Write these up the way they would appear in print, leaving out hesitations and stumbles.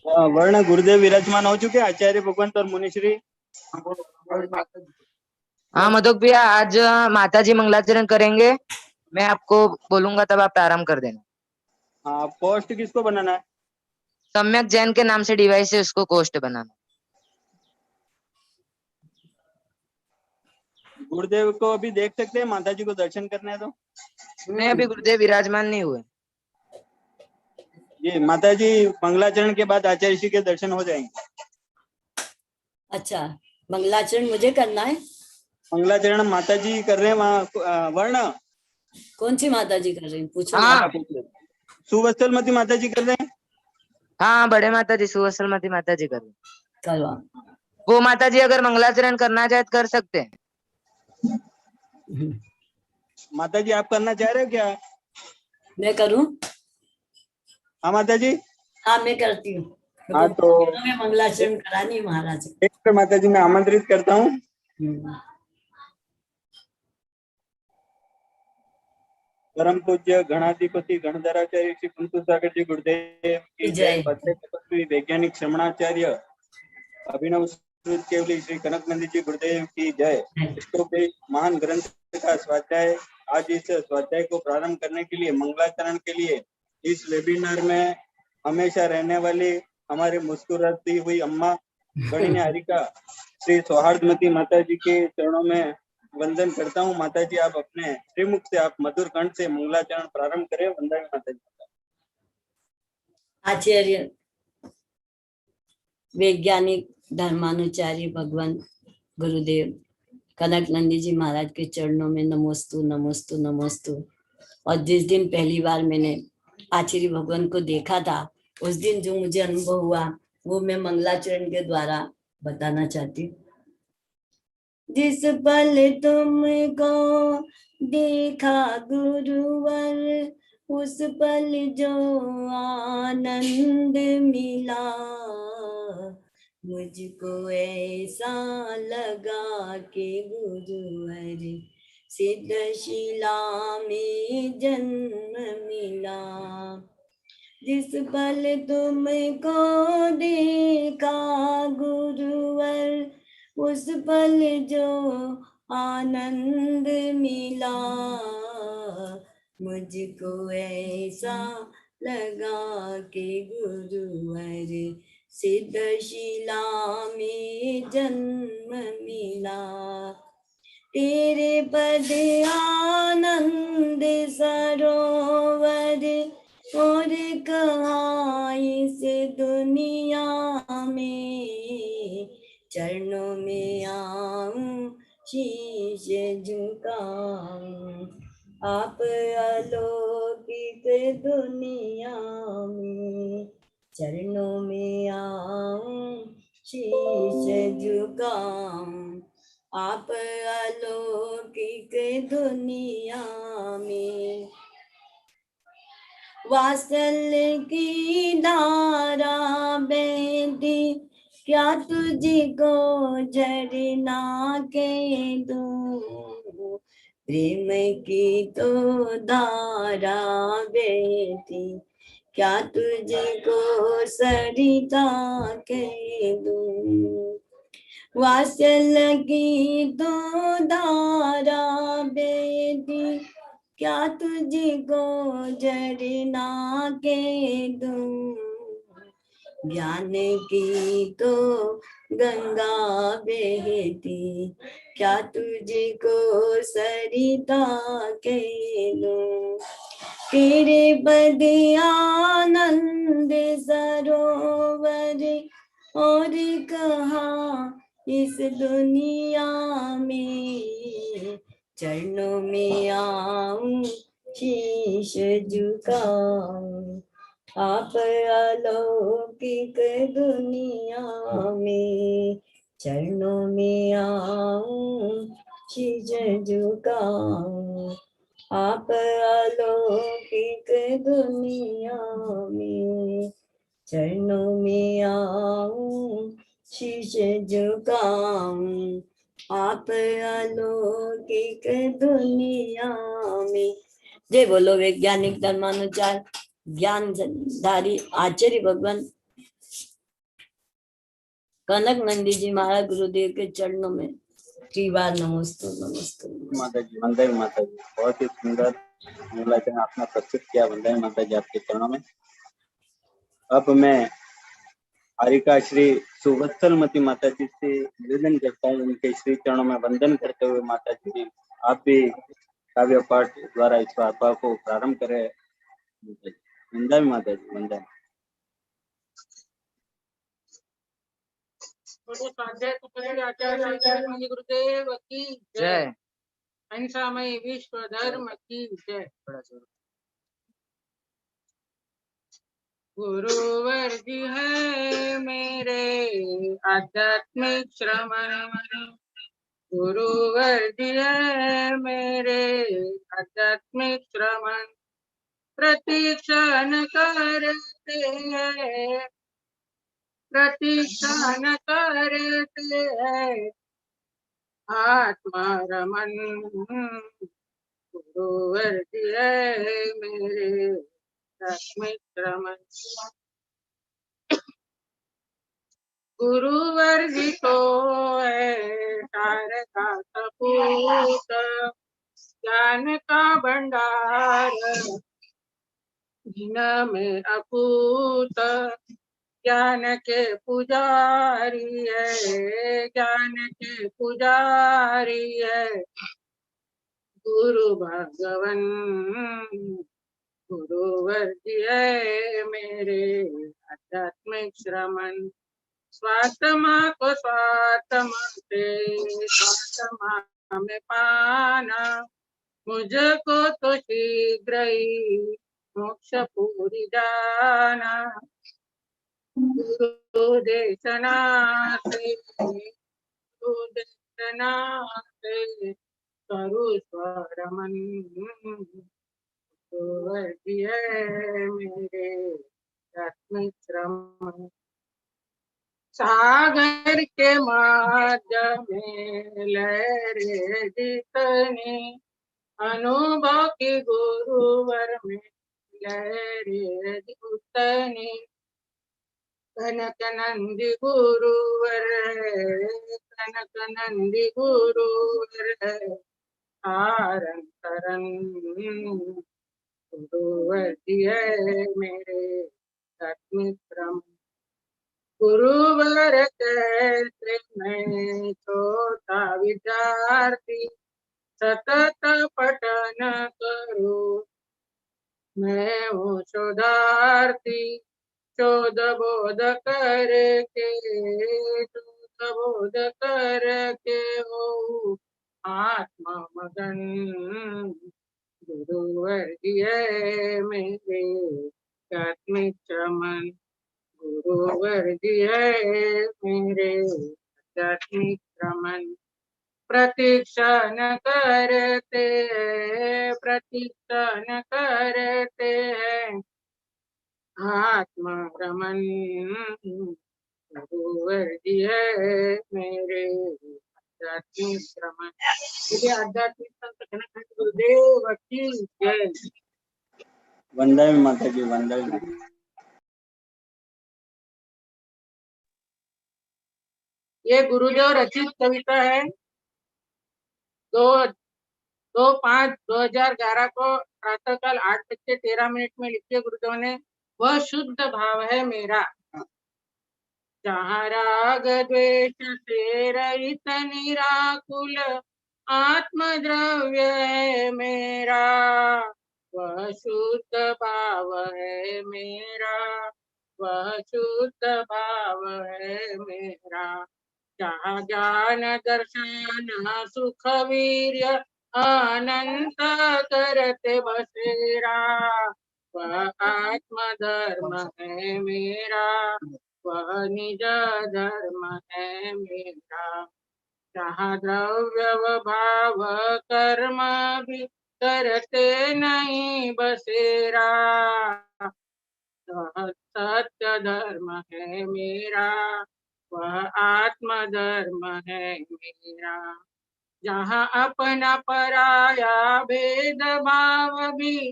वर्ण गुरुदेव विराजमान हो चुके आचार्य भगवंत और मुनिश्री। हाँ मधुक भैया, आज माताजी मंगलाचरण करेंगे। मैं आपको बोलूंगा तब आप प्रारंभ कर देना। हाँ, पोस्ट किसको बनाना है? सम्यक जैन के नाम से डिवाइस है, उसको कोस्ट बनाना। गुरुदेव को अभी देख सकते हैं, माताजी को दर्शन करना है तो। नहीं, अभी गुरुदेव विराजमान नहीं हुए। ये माताजी मंगलाचरण के बाद आचार्य श्री के दर्शन हो जाएंगे। अच्छा, मंगलाचरण मुझे करना है? मंगलाचरण माताजी कर रहे हैं वहाँ। वर्ण कौन सी माताजी कर रही? पूछो। हाँ सुवत्सलमती माताजी कर रहे हैं। हाँ, बड़े माताजी सुवत्सलमती माताजी कर रहे। करवा। वो माताजी अगर मंगलाचरण करना चाहे तो कर सकते हैं। माताजी आप करना चाह रहे हो क्या? मैं करूं? हाँ माताजी। हाँ, मैं करती हूँ। हाँ तो मैं मंगलाचरण करानी है महाराज। एक माताजी मैं आमंत्रित करता हूँ। परम पूज्य गणाधिपति गणधराचार्य श्री कुंतु सागर जी गुरुदेव की जय। पत्रे तपस्वी वैज्ञानिक श्रमणाचार्य अभिनव केवली श्री कनक नंदी जी गुरुदेव की जय। इसको महान ग्रंथ का स्वाध्याय, आज इस स्वाध्याय को प्रारंभ करने के लिए, मंगलाचरण के लिए इस वेबिनार में हमेशा रहने वाली हमारे मुस्कुराती हुई अम्मा गणिनी हरिका श्री सौहार्दमती माता जी के चरणों में वंदन करता हूँ। माता जी आप अपने श्रीमुख से, आप मधुर कंठ से मंगलाचरण प्रारंभ करें। वंदन माता जी। आचार्य वैज्ञानिक धर्मानुचारी भगवान गुरुदेव कनक नंदी जी महाराज के चरणों में नमोस्तु नमोस्तु नमोस्तु। और जिस दिन पहली बार मैंने आचार्य भगवान को देखा था, उस दिन जो मुझे अनुभव हुआ वो मैं मंगलाचरण के द्वारा बताना चाहती हूँ। जिस पल तुमको देखा गुरुवर, उस पल जो आनंद मिला, मुझको ऐसा लगा कि गुरुवर सिद्धशिला में जन्म मिला। जिस पल तुमको देखा गुरुवर, उस पल जो आनंद मिला, मुझको ऐसा लगा कि गुरुवर सिद्धशिला में जन्म मिला। तेरे पद आनंद सरोवर, और कहाँ इस दुनिया में, चरणों में आऊं शीश झुकाऊं, आप अलौकिक दुनिया में, चरणों में आऊं शीश झुकाऊं, आप अलौकिक दुनिया में। वात्सल्य की धारा बहती, क्या तुझको झरना के दूं, प्रेम की तो धारा बहती, क्या तुझको सरिता के दूं। वात्सल्य की तो धारा बहती, क्या तुझको झरना के दूं, ज्ञान की तो गंगा बहती, क्या तुझको सरिता के दूं। तेरे पद आनंद सरोवर, और कहाँ इस दुनिया में, चरणों में आऊं शीश झुकाऊं, आप अलौकिक दुनिया में, चरणों में आऊं शीश झुकाऊं, आप अलौकिक दुनिया में, चरणों में आऊं शीश झुकाऊं, आप अलौकिक दुनिया में। जय बोलो वैज्ञानिक धर्मानुचार ज्ञानधारी आचार्य भगवान कनक नंदी जी महाराज गुरुदेव के चरणों में 3 बार नमोस्तु नमोस्तु नमोस्तु। माता जी, वंदन माता जी, बहुत ही सुंदर मंगलाचरण आपने प्रस्तुत किया। वंदन माता जी आपके चरणों में। अब मैं हारिका श्री सुवत्सलमती माता जी से निवेदन करता हूँ, उनके श्री चरणों में वंदन करते हुए माता जी आप भी काव्य पाठ द्वारा इस वार्ता को प्रारंभ करें। वंदन माता जी, वंदन। आचार्य गुरुदेव की जय। जय। अहिंसामय विश्व धर्म की जय। गुरुवर जी है मेरे आध्यात्मिक श्रमण, गुरुवर जी है मेरे आध्यात्मिक श्रमण, प्रतीक्षण करते हैं, प्रतीक्षण करते हैं आत्मा रमन, गुरुवर जी है मेरे आध्यात्मिक श्रमण। गुरुवर जी को है तार का सपूत, ज्ञान का भंडार जिन में अपूत, ज्ञान के पुजारी है, ज्ञान के पुजारी है गुरु भगवन, गुरुवर जी है मेरे आध्यात्मिक श्रमण। स्वात्मा को स्वात्मा से स्वात्मा में पाना, मुझको तो शीघ्र ही मोक्ष पूरी जाना, गुरु देशना से, गुरु देशना से करू स्वरमन, गुरुवर जी है मेरे आध्यात्मिक श्रमण। सागर के मार्ग में लहरे जितनी, अनुभव की गुरुवर में लहरे उतनी, कनक नंदी गुरुवर है, कनक नंदी गुरुवर है तारन तरन, गुरुवर जी है मेरे आध्यात्मिक श्रमण। गुरुवर कैसे मैं छोटा विद्यार्थी सतत पठन करूं, मैं हूँ शोधार्थी शोध बोध करके, शोध बोध करके हो आत्मा मगन, गुरुवर जी है मेरे आध्यात्मिक श्रमण, गुरुवर जी है मेरे आध्यात्मिक श्रमण। प्रतीक्षण करते हैं, प्रतीक्षण करते हैं आत्मा रमन, गुरुवर जी है मेरे आध्यात्मिक श्रमण। आध्यात्मिक संत कनक गुरुदेव की जय। वंदन माता जी, वंदन। ये गुरुदेव रचित कविता है। 2/5/2011 को प्रातःकाल 8:13 में लिखी है गुरुदेव ने। वह शुद्ध भाव है मेरा, जहाँ राग द्वेष से रहित निराकुल आत्मद्रव्य है मेरा, वह शुद्ध भाव है मेरा, वह शुद्ध भाव है मेरा। जहाँ ज्ञान दर्शन सुख वीर्य अनंत करते बसेरा, वह आत्म धर्म है मेरा, वह निज धर्म है मेरा। जहाँ द्रव्य व भाव कर्म भी करते नहीं बसेरा, वह सत्य धर्म है मेरा, वह आत्म धर्म है मेरा। जहाँ अपना पराया भेद भाव भी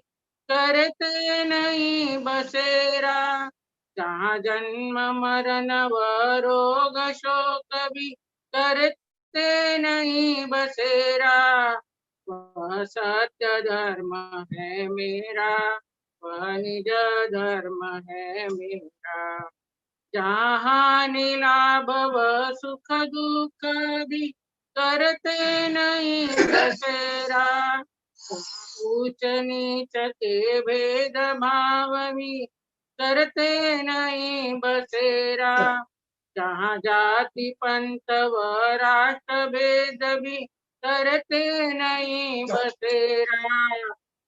करते नहीं बसेरा, जहाँ जन्म मरण व रोग शोक भी करते नहीं बसेरा, वह सत्य धर्म है मेरा, वह निज धर्म है मेरा। जहाँ निलाभ व सुख दुख भी करते नहीं बसेरा, ऊंच नीच के भेद भाव भी करते नहीं बसेरा। जहाँ जाति पंथ व राष्ट्र भेद भी करते नहीं बसेरा,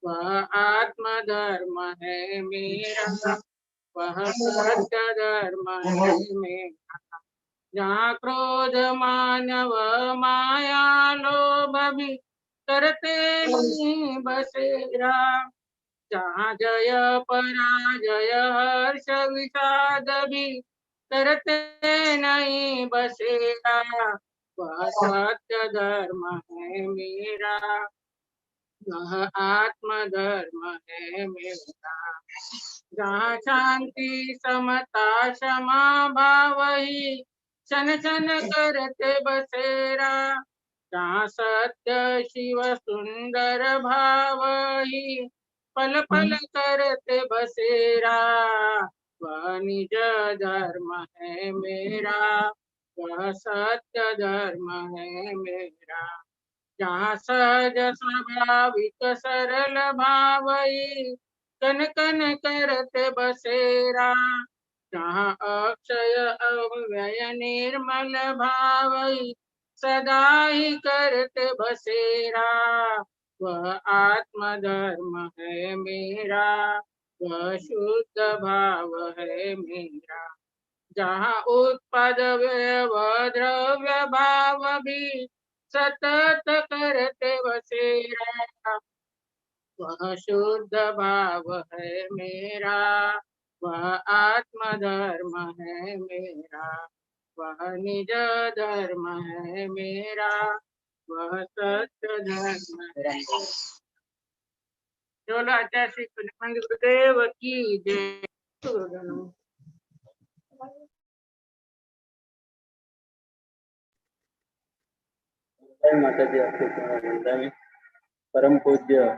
वह आत्म धर्म है मेरा, वह सत्य धर्म है मेरा। जहाँ क्रोध मानव माया लोभ भी करते नहीं बसेरा, जहाँ जय पराजय हर्ष विषाद भी करते नहीं बसेरा, वह सत्य धर्म है मेरा, वह आत्म धर्म है मेरा। जहाँ शांति समता क्षमा भाव ही क्षण क्षण करते बसेरा, जहाँ सत्य शिव सुंदर भाव ही पल पल करते बसेरा, वह निज धर्म है मेरा, वह सत्य धर्म है मेरा। जहाँ सहज स्वाभाविक सरल भाव ही कन कन करते बसेरा, जहाँ अक्षय अव्यय निर्मल भाव ही सदा ही करते बसेरा, वह आत्म धर्म है मेरा, वह शुद्ध भाव है मेरा। जहाँ उत्पाद व्यय व द्रव्य भाव भी सतत करते बसेरा, वह शुद्ध भाव है मेरा, वह आत्म धर्म है मेरा, वह निज धर्म है मेरा, वह सत्य धर्म है। चलो आचार्य श्री कनकानंद गुरुदेव की जय। गुरुदेव माता जी आपको वंदन। परम पूज्य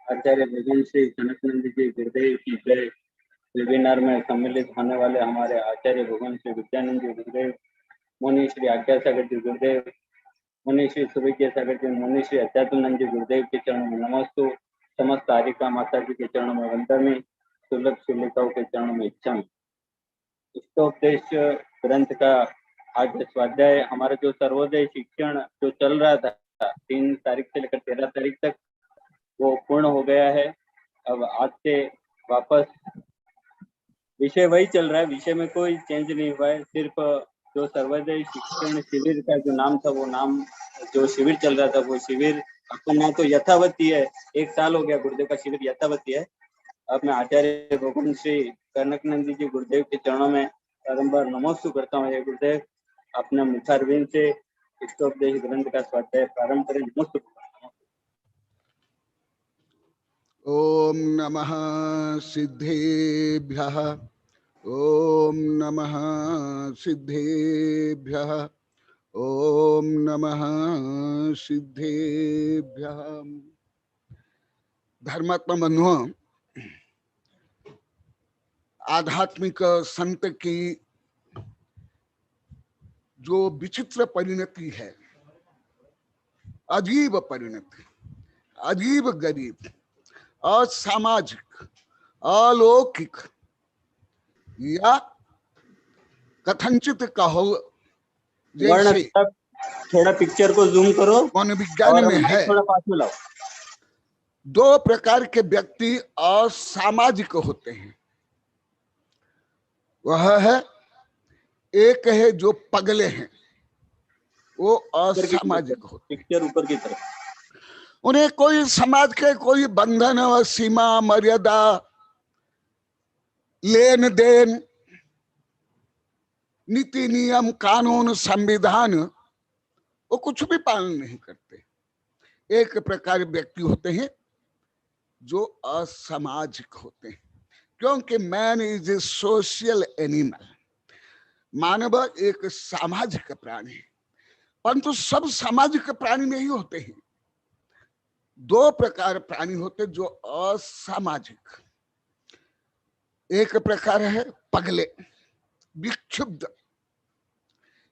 आचार्य भगवान श्री कनकानंद जी गुरुदेव की जय। वेबिनार में सम्मिलित होने वाले हमारे आचार्य भगवान श्री विद्यानंद जी गुरुदेव, मुनि श्री आज्ञा सागर जी गुरुदेव, मुनि श्री सुविज्ञा सागर जी, मुनि श्री अध्यात्मानंद जी गुरुदेव के चरणों में नमस्तु। समस्त आरिका माता जी के चरणों में वंदन, सुलभ सुलिकाओं के चरणों में इच्छा। इष्टोपदेश ग्रंथ का आज स्वाध्याय हमारा जो सर्वोदय शिक्षण जो चल रहा था 3 तारीख से लेकर 13 तारीख तक, वो पूर्ण हो गया है। अब आज से वापस विषय वही चल रहा है, विषय में कोई चेंज नहीं हुआ है। सिर्फ जो सर्वोदय शिक्षण शिविर का जो नाम था, वो नाम जो शिविर चल रहा था वो शिविर अपना तो यथावती है। 1 साल हो गया गुरुदेव का शिविर यथावती है। अब मैं आचार्य भगवान श्री कनकानंद जी गुरुदेव के चरणों में बारंबार नमस्कार करता हूँ। गुरुदेव अपने मुखारविंद से इष्टोपदेश ग्रंथ का स्वाध्याय प्रारंभ करें। नमस्कार। ओम नमः सिद्धेभ्यः, ओम नमः सिद्धेभ्यः, ओम नमः सिद्धेभ्यः। धर्मात्मा बंधुओं, आध्यात्मिक संत की जो विचित्र परिणति है, अजीब परिणति, अजीब गरीब, असामाजिक, अलौकिक, या कथनचित कहो जैसे थोड़ा पिक्चर को जूम करो, मनोविज्ञान में है। थोड़ा पास में लाओ। 2 प्रकार के व्यक्ति असामाजिक होते हैं। वह है, एक है जो पगले हैं, वो असामाजिक होते हैं। पिक्चर ऊपर की तरफ। उन्हें कोई समाज के कोई बंधन और सीमा मर्यादा, लेन देन, नीति नियम कानून संविधान, वो कुछ भी पालन नहीं करते। एक प्रकार व्यक्ति होते हैं जो असामाजिक होते हैं, क्योंकि man is a social animal. मानव एक सामाजिक प्राणी है, परंतु सब सामाजिक प्राणी नहीं होते हैं। दो प्रकार प्राणी होते जो असामाजिक। एक प्रकार है पगले, विक्षुब्ध,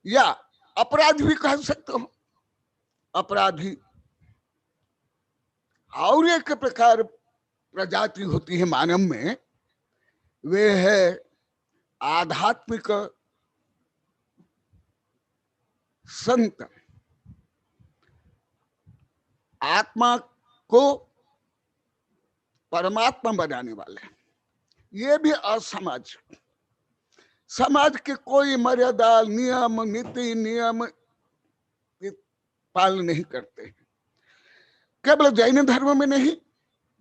या अपराधी भी कह सकते हो, अपराधी। और एक प्रकार प्रजाति होती है मानव में, वे है आध्यात्मिक संत, आत्मा को परमात्मा बनाने वाले। ये भी असामाजिक, समाज के कोई मर्यादा, नियम, नीति, नियम पालन नहीं करते। केवल जैन धर्म में नहीं,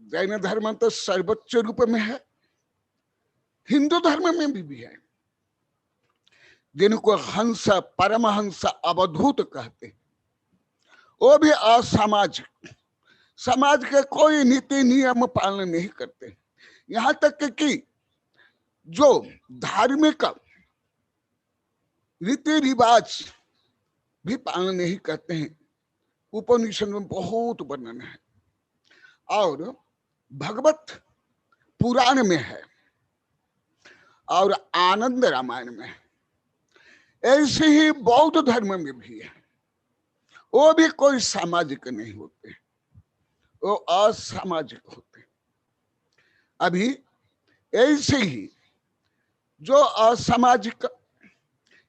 जैन धर्म तो सर्वोच्च रूप में है, हिंदू धर्म में भी है, जिनको हंस, परमहंस, अवधूत कहते हैं, वो भी असामाजिक, समाज के कोई नीति नियम पालन नहीं करते। यहां तक कि जो धार्मिक रीति रिवाज भी पालन नहीं करते हैं। उपनिषद में बहुत वर्णन है और भगवत पुराण में है और आनंद रामायण में है। ऐसे ही बौद्ध धर्म में भी है, वो भी कोई सामाजिक नहीं होते, वो असामाजिक होते। अभी ऐसे ही जो असामाजिक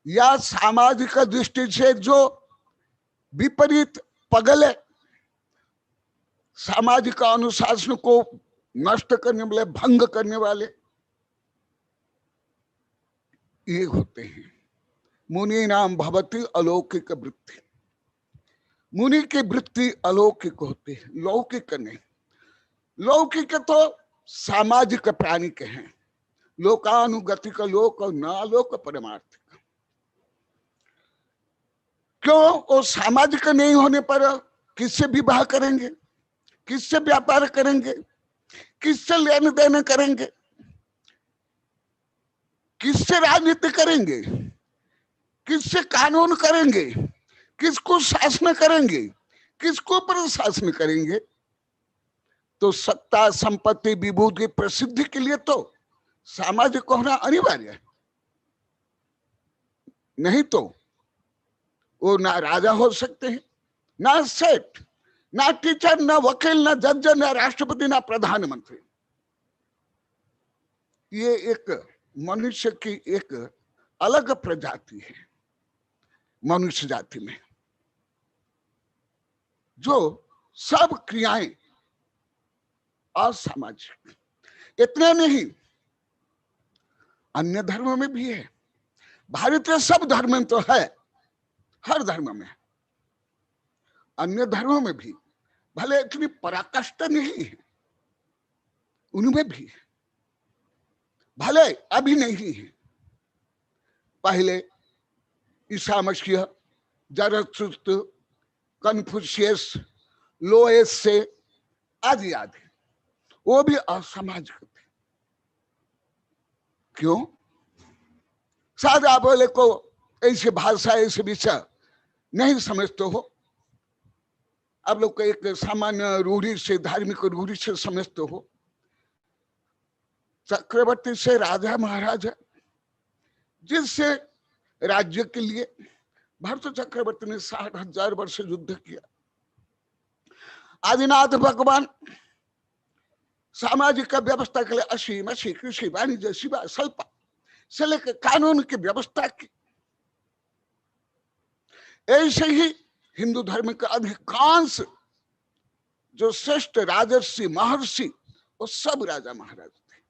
या सामाजिक दृष्टि से जो विपरीत पगले, सामाजिक अनुशासन को नष्ट करने वाले, भंग करने वाले, ये होते हैं। मुनि नाम भवति अलौकिक वृत्ति। मुनि की वृत्ति अलौकिक होती है, लौकिक नहीं। लौकिक तो सामाजिक प्राणी के हैं, लोकानुगतिक लोक और नालोक परमार्थिक। क्यों? वो सामाजिक नहीं होने पर किससे विवाह करेंगे, किससे व्यापार करेंगे, किससे लेन देन करेंगे, किससे राजनीति करेंगे, किससे कानून करेंगे, किसको शासन करेंगे, किसको प्रशासन करेंगे? तो सत्ता, संपत्ति, विभूति, प्रसिद्धि के लिए तो सामाजिक होना अनिवार्य है, नहीं तो वो ना राजा हो सकते हैं, ना सेठ, ना टीचर, ना वकील, ना जज, ना राष्ट्रपति, ना प्रधानमंत्री। ये एक मनुष्य की एक अलग प्रजाति है मनुष्य जाति में, जो सब क्रियाएं असामाजिक। इतना नहीं, अन्य धर्मों में भी है। भारतीय सब धर्म में तो है, हर धर्म में, अन्य धर्मों में भी भले इतनी पराकाष्ठा नहीं है, उनमें भी है, भले अभी नहीं है। पहले ईसा मसीह, जरथुस्त्र, कन्फ्यूशियस, लोएस से आदि आदि, वो भी असामाजिक थे। क्यों? शायद आप बोले को ऐसे भाषा, ऐसे विषय नहीं समझते हो, आप लोग को एक सामान्य रूढ़ी से, धार्मिक रूढ़ी से समझते हो। चक्रवर्ती से राजा महाराजा, जिससे राज्य के लिए भरत चक्रवर्ती ने 60,000 वर्ष युद्ध किया। आदिनाथ भगवान सामाजिक व्यवस्था के लिए असीम, असी, कृषि, वाणिज्य, सेवा, स्वल्प से लेकर कानून की व्यवस्था की। ऐसे ही हिंदू धर्म का अधिकांश जो श्रेष्ठ राजर्षि, महर्षि, वो सब राजा महाराज थे,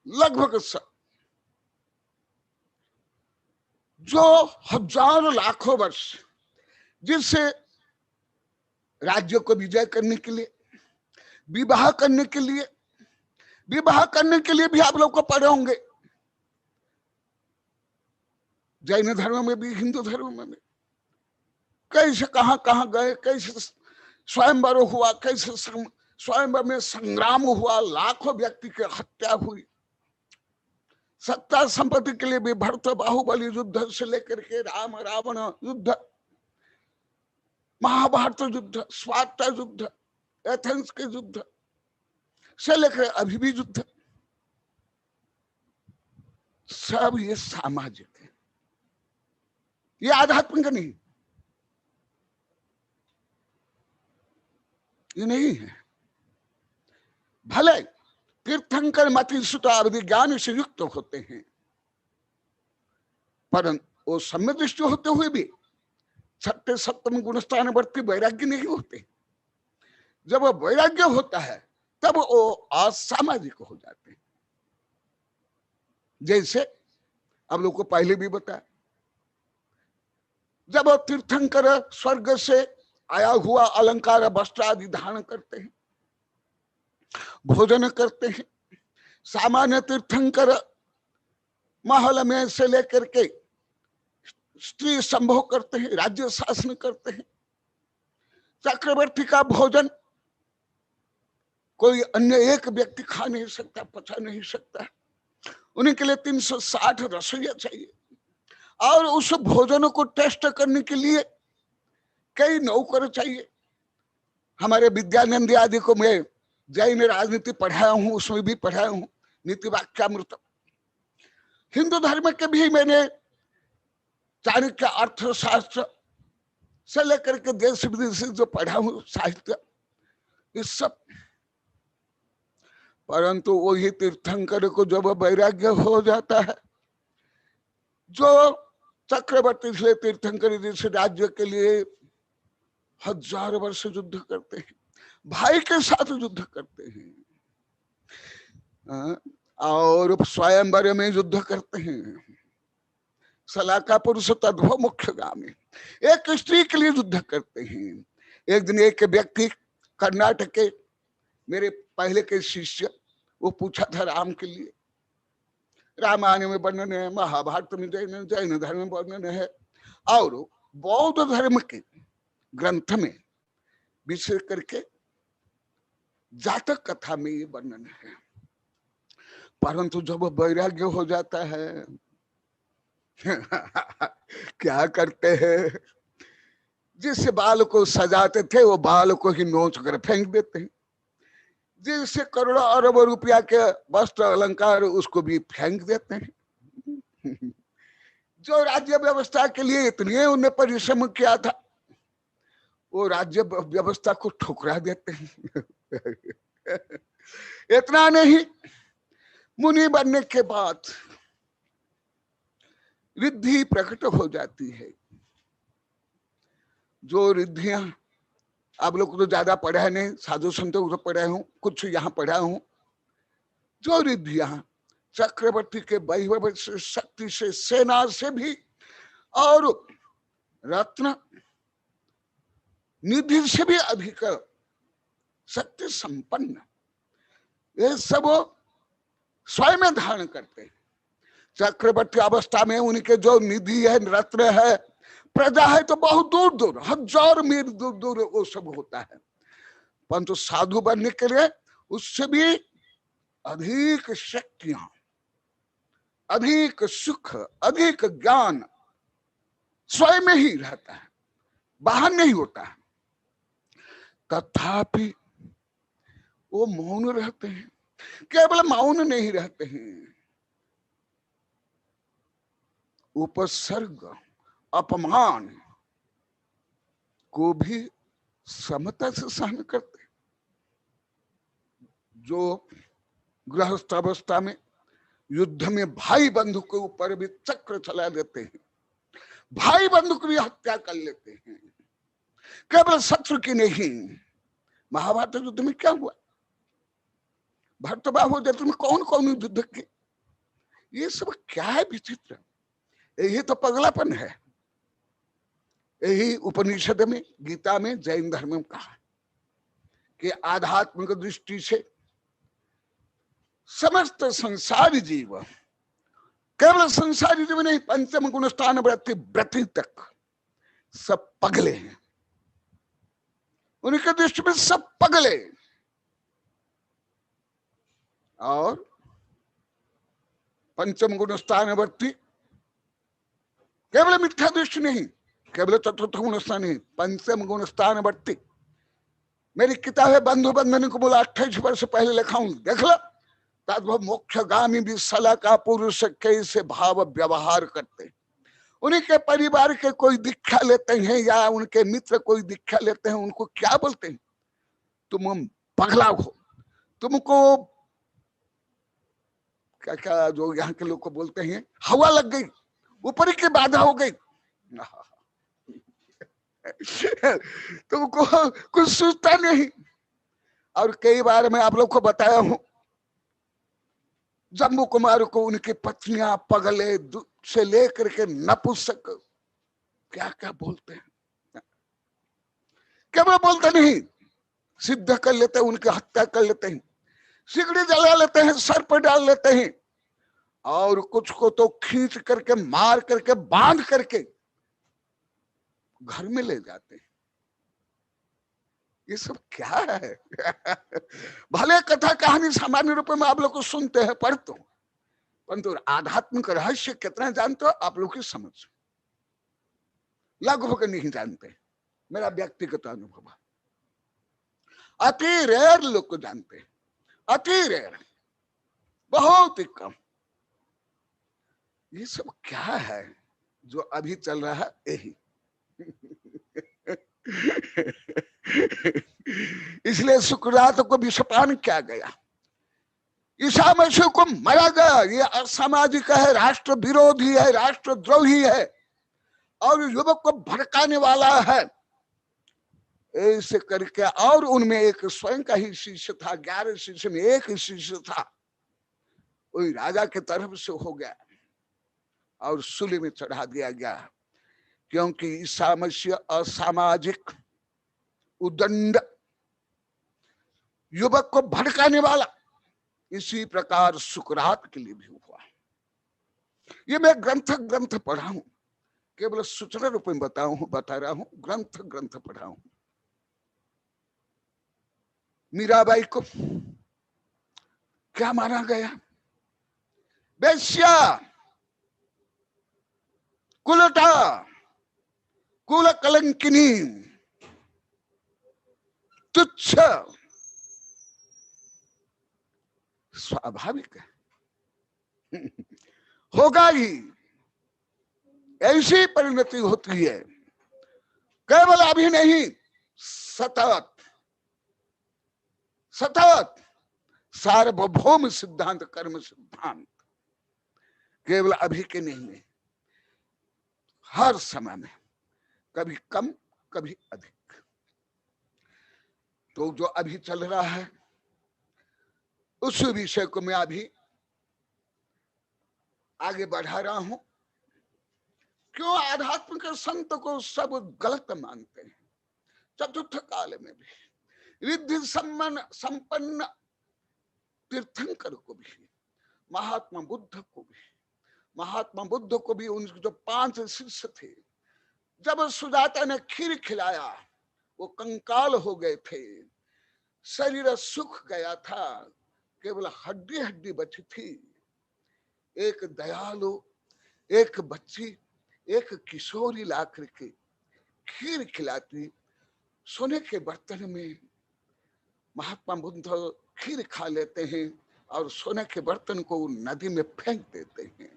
लगभग सब। जो हजारों लाखों वर्ष जिससे राज्य को विजय करने के लिए, विवाह करने के लिए, विवाह करने के लिए भी आप लोग को पढ़े होंगे, जैन धर्म में भी, हिंदू धर्म में भी। कैसे कहां कहां गए, कैसे स्वयंवर हुआ, कैसे स्वयंवर में संग्राम हुआ, लाखों व्यक्ति की हत्या हुई, सत्ता संपत्ति के लिए भी भरत बाहुबली युद्ध से लेकर के राम रावण युद्ध, महाभारत युद्ध, स्वार्थ युद्ध, एथेंस के युद्ध से लेकर अभी भी युद्ध, सब ये सामाजिक है, ये आध्यात्मिक नहीं, ये नहीं है। भले तीर्थंकर मति सुतावधि ज्ञान से युक्त होते हैं, परंतु वो सम्यक दृष्टि होते हुए भी छठे सप्तम गुणस्थान वर्ती वैराग्य नहीं होते। जब वैराग्य होता है तब वो असामाजिक हो जाते हैं। जैसे अब लोग को पहले भी बताया, जब तीर्थंकर स्वर्ग से आया हुआ अलंकार वस्त्र आदि धारण करते हैं, भोजन करते हैं, सामान्य तीर्थंकर महल में से लेकर के स्त्री संभोग करते हैं, राज्य शासन करते हैं, चक्रवर्ती का भोजन कोई अन्य एक व्यक्ति खा नहीं सकता, पचा नहीं सकता, उन्हीं के लिए 360 रसोइया चाहिए, और उस भोजन को टेस्ट करने के लिए कई नौकर चाहिए। हमारे विद्यानंद आदि को मैं जैन राजनीति पढ़ाया हूं, उसमें भी पढ़ाया हूं, नीति वाक्यामृत। हिंदू धर्म के भी मैंने चाणक्य अर्थशास्त्र से लेकर के देश विदेश जो पढ़ा हूं, साहित्य, इस सब। परंतु वही तीर्थंकर को जब वैराग्य हो जाता है, जो चक्रवर्ती से तीर्थंकर जैसे राज्य के लिए 1000 वर्ष युद्ध करते हैं, भाई के साथ युद्ध करते हैं, और स्वयंवर में युद्ध करते हैं, सलाका पुरुष तद्भव मुख्य गामी, एक स्त्री के लिए युद्ध करते हैं। एक दिन एक व्यक्ति कर्नाटक के मेरे पहले के शिष्य, वो पूछा था राम के लिए, रामायण में वर्णन है, महाभारत में जैन धर्म में वर्णन है, और बौद्ध धर्म के ग्रंथ में विशेष करके जातक कथा में ये वर्णन है। परंतु जब वैराग्य हो जाता है क्या करते हैं, जिस बाल को सजाते थे वो बाल को ही नोच कर फेंक देते हैं, जिससे करोड़ों अरबों रुपया के वस्त्र अलंकार उसको भी फेंक देते हैं। जो राज्य व्यवस्था के लिए इतने उन्हें परिश्रम किया था, वो राज्य व्यवस्था को ठुकरा देते हैं। इतना नहीं, मुनि बनने के बाद रिद्धि प्रकट हो जाती है। जो रिद्धियां, आप लोग तो ज्यादा पढ़ा नहीं, साधु संतों को पढ़ा हूं, कुछ यहाँ पढ़ा हूं, जो रिद्धियां चक्रवर्ती के वैभव से, शक्ति से, सेना से भी, और रत्न निधि से भी अधिक शक्ति संपन्न, ये सब स्वयं धारण करते हैं। चक्रवर्ती अवस्था में उनके जो निधि है, रत्न है, प्रजा है, तो बहुत दूर दूर, 1000 मील दूर दूर वो सब होता है। परंतु साधु बनने के लिए उससे भी अधिक शक्तियां, अधिक सुख, अधिक ज्ञान स्वयं में ही रहता है, बाहर नहीं होता है। तथापि वो मौन रहते हैं। केवल मौन नहीं रहते हैं, उपसर्ग, अपमान को भी समता से सहन करते। जो गृहस्थ अवस्था में युद्ध में भाई बंधु के ऊपर भी चक्र चला देते हैं, भाई बंधु की भी हत्या कर लेते हैं, केवल शत्रु की नहीं। महाभारत युद्ध में क्या हुआ, भरतबाहु युद्ध में कौन कौन युद्ध किए, ये सब क्या है विचित्र। यही तो पगलापन है। यही उपनिषद में, गीता में, जैन धर्म में कहा कि आध्यात्मिक दृष्टि से समस्त संसारी जीव, केवल संसारी जीव नहीं, पंचम गुणस्थान व्रति तक सब पगले हैं। उनके दृष्टि में सब पगले, और पंचम गुण स्थानवर्ती, केवल मिथ्या दृष्टि नहीं, केवल चतुर्थ गुण स्थान नहीं, पंचम गुण स्थानवर्ती। मेरी किताबें बंधु बंधन को बोला 28 वर्ष पहले लिखा हूं, देख लो। तद्भव मोक्षगामी भी सला का पुरुष कैसे भाव व्यवहार करते, उन्हीं के परिवार के कोई दीक्षा लेते हैं या उनके मित्र कोई दीक्षा लेते हैं, उनको क्या बोलते हैं? तुम पगला हो, तुमको क्या क्या जो यहाँ के लोग को बोलते हैं, हवा लग गई, ऊपर की बाधा हो गई, तुमको कुछ सोचता नहीं। और कई बार मैं आप लोग को बताया हूं, जम्मू कुमार को उनकी पत्नियां पगले से लेकर के नपुंसक क्या क्या बोलते हैं, केवल बोलते नहीं, सिद्ध कर लेते हैं, उनकी हत्या कर लेते हैं, सिगड़ी जला लेते हैं, सर पर डाल लेते हैं, और कुछ को तो खींच करके मार करके बांध करके घर में ले जाते हैं। ये सब क्या है? भले कथा कहानी सामान्य रूप में आप लोग को सुनते हैं, पढ़ते हो, परंतु आध्यात्मिक रहस्य कितना जानते हो आप लोग की समझ लगभग नहीं जानते। मेरा व्यक्तिगत अनुभव, अति रेयर लोग को जानते हैं, अति रेयर, बहुत ही कम। ये सब क्या है जो अभी चल रहा है? यही इसलिए शुक्ररात को विषपान किया गया, ईसा मसीह को मारा गया। ये असामाजिक है, राष्ट्र विरोधी है, राष्ट्रद्रोही है और युवक को भड़काने वाला है, ऐसे करके। और उनमें एक स्वयं का ही शिष्य था, 11 शिष्य में एक ही शिष्य था, वही राजा की तरफ से हो गया और सूली में चढ़ा दिया गया, क्योंकि ईसा मसीह असामाजिक, उदंड, युवक को भड़काने वाला। इसी प्रकार सुकरात के लिए भी हुआ। ये मैं ग्रंथ पढ़ा हूं, केवल सूचना रूप में बता रहा हूं, ग्रंथ पढ़ा हूं। मीराबाई को क्या माना गया? वेश्या, कुलटा, कुल कलंकिनी, तुच्छ। स्वाभाविक है, होगा ही, ऐसी परिणति होती है। केवल अभी नहीं, सतत सार्वभौम सिद्धांत, कर्म सिद्धांत केवल अभी के नहीं है, हर समय में, कभी कम कभी अधिक। तो जो अभी चल रहा है उस विषय को मैं अभी आगे बढ़ा रहा हूं। क्यों आध्यात्म के संत को सब गलत मानते हैं? चतुर्थ काल में भी रिद्धि संपन्न तीर्थंकर को भी, महात्मा बुद्ध को भी उनके जो 5 शिष्य थे, जब सुजाता ने खीर खिलाया वो कंकाल हो गए थे, शरीर सूख गया था, केवल हड्डी बची थी। एक दयालु, एक बच्ची, एक किशोरी ला करके खीर खिलाती, सोने के बर्तन में महात्मा बुद्ध खीर खा लेते हैं और सोने के बर्तन को नदी में फेंक देते हैं।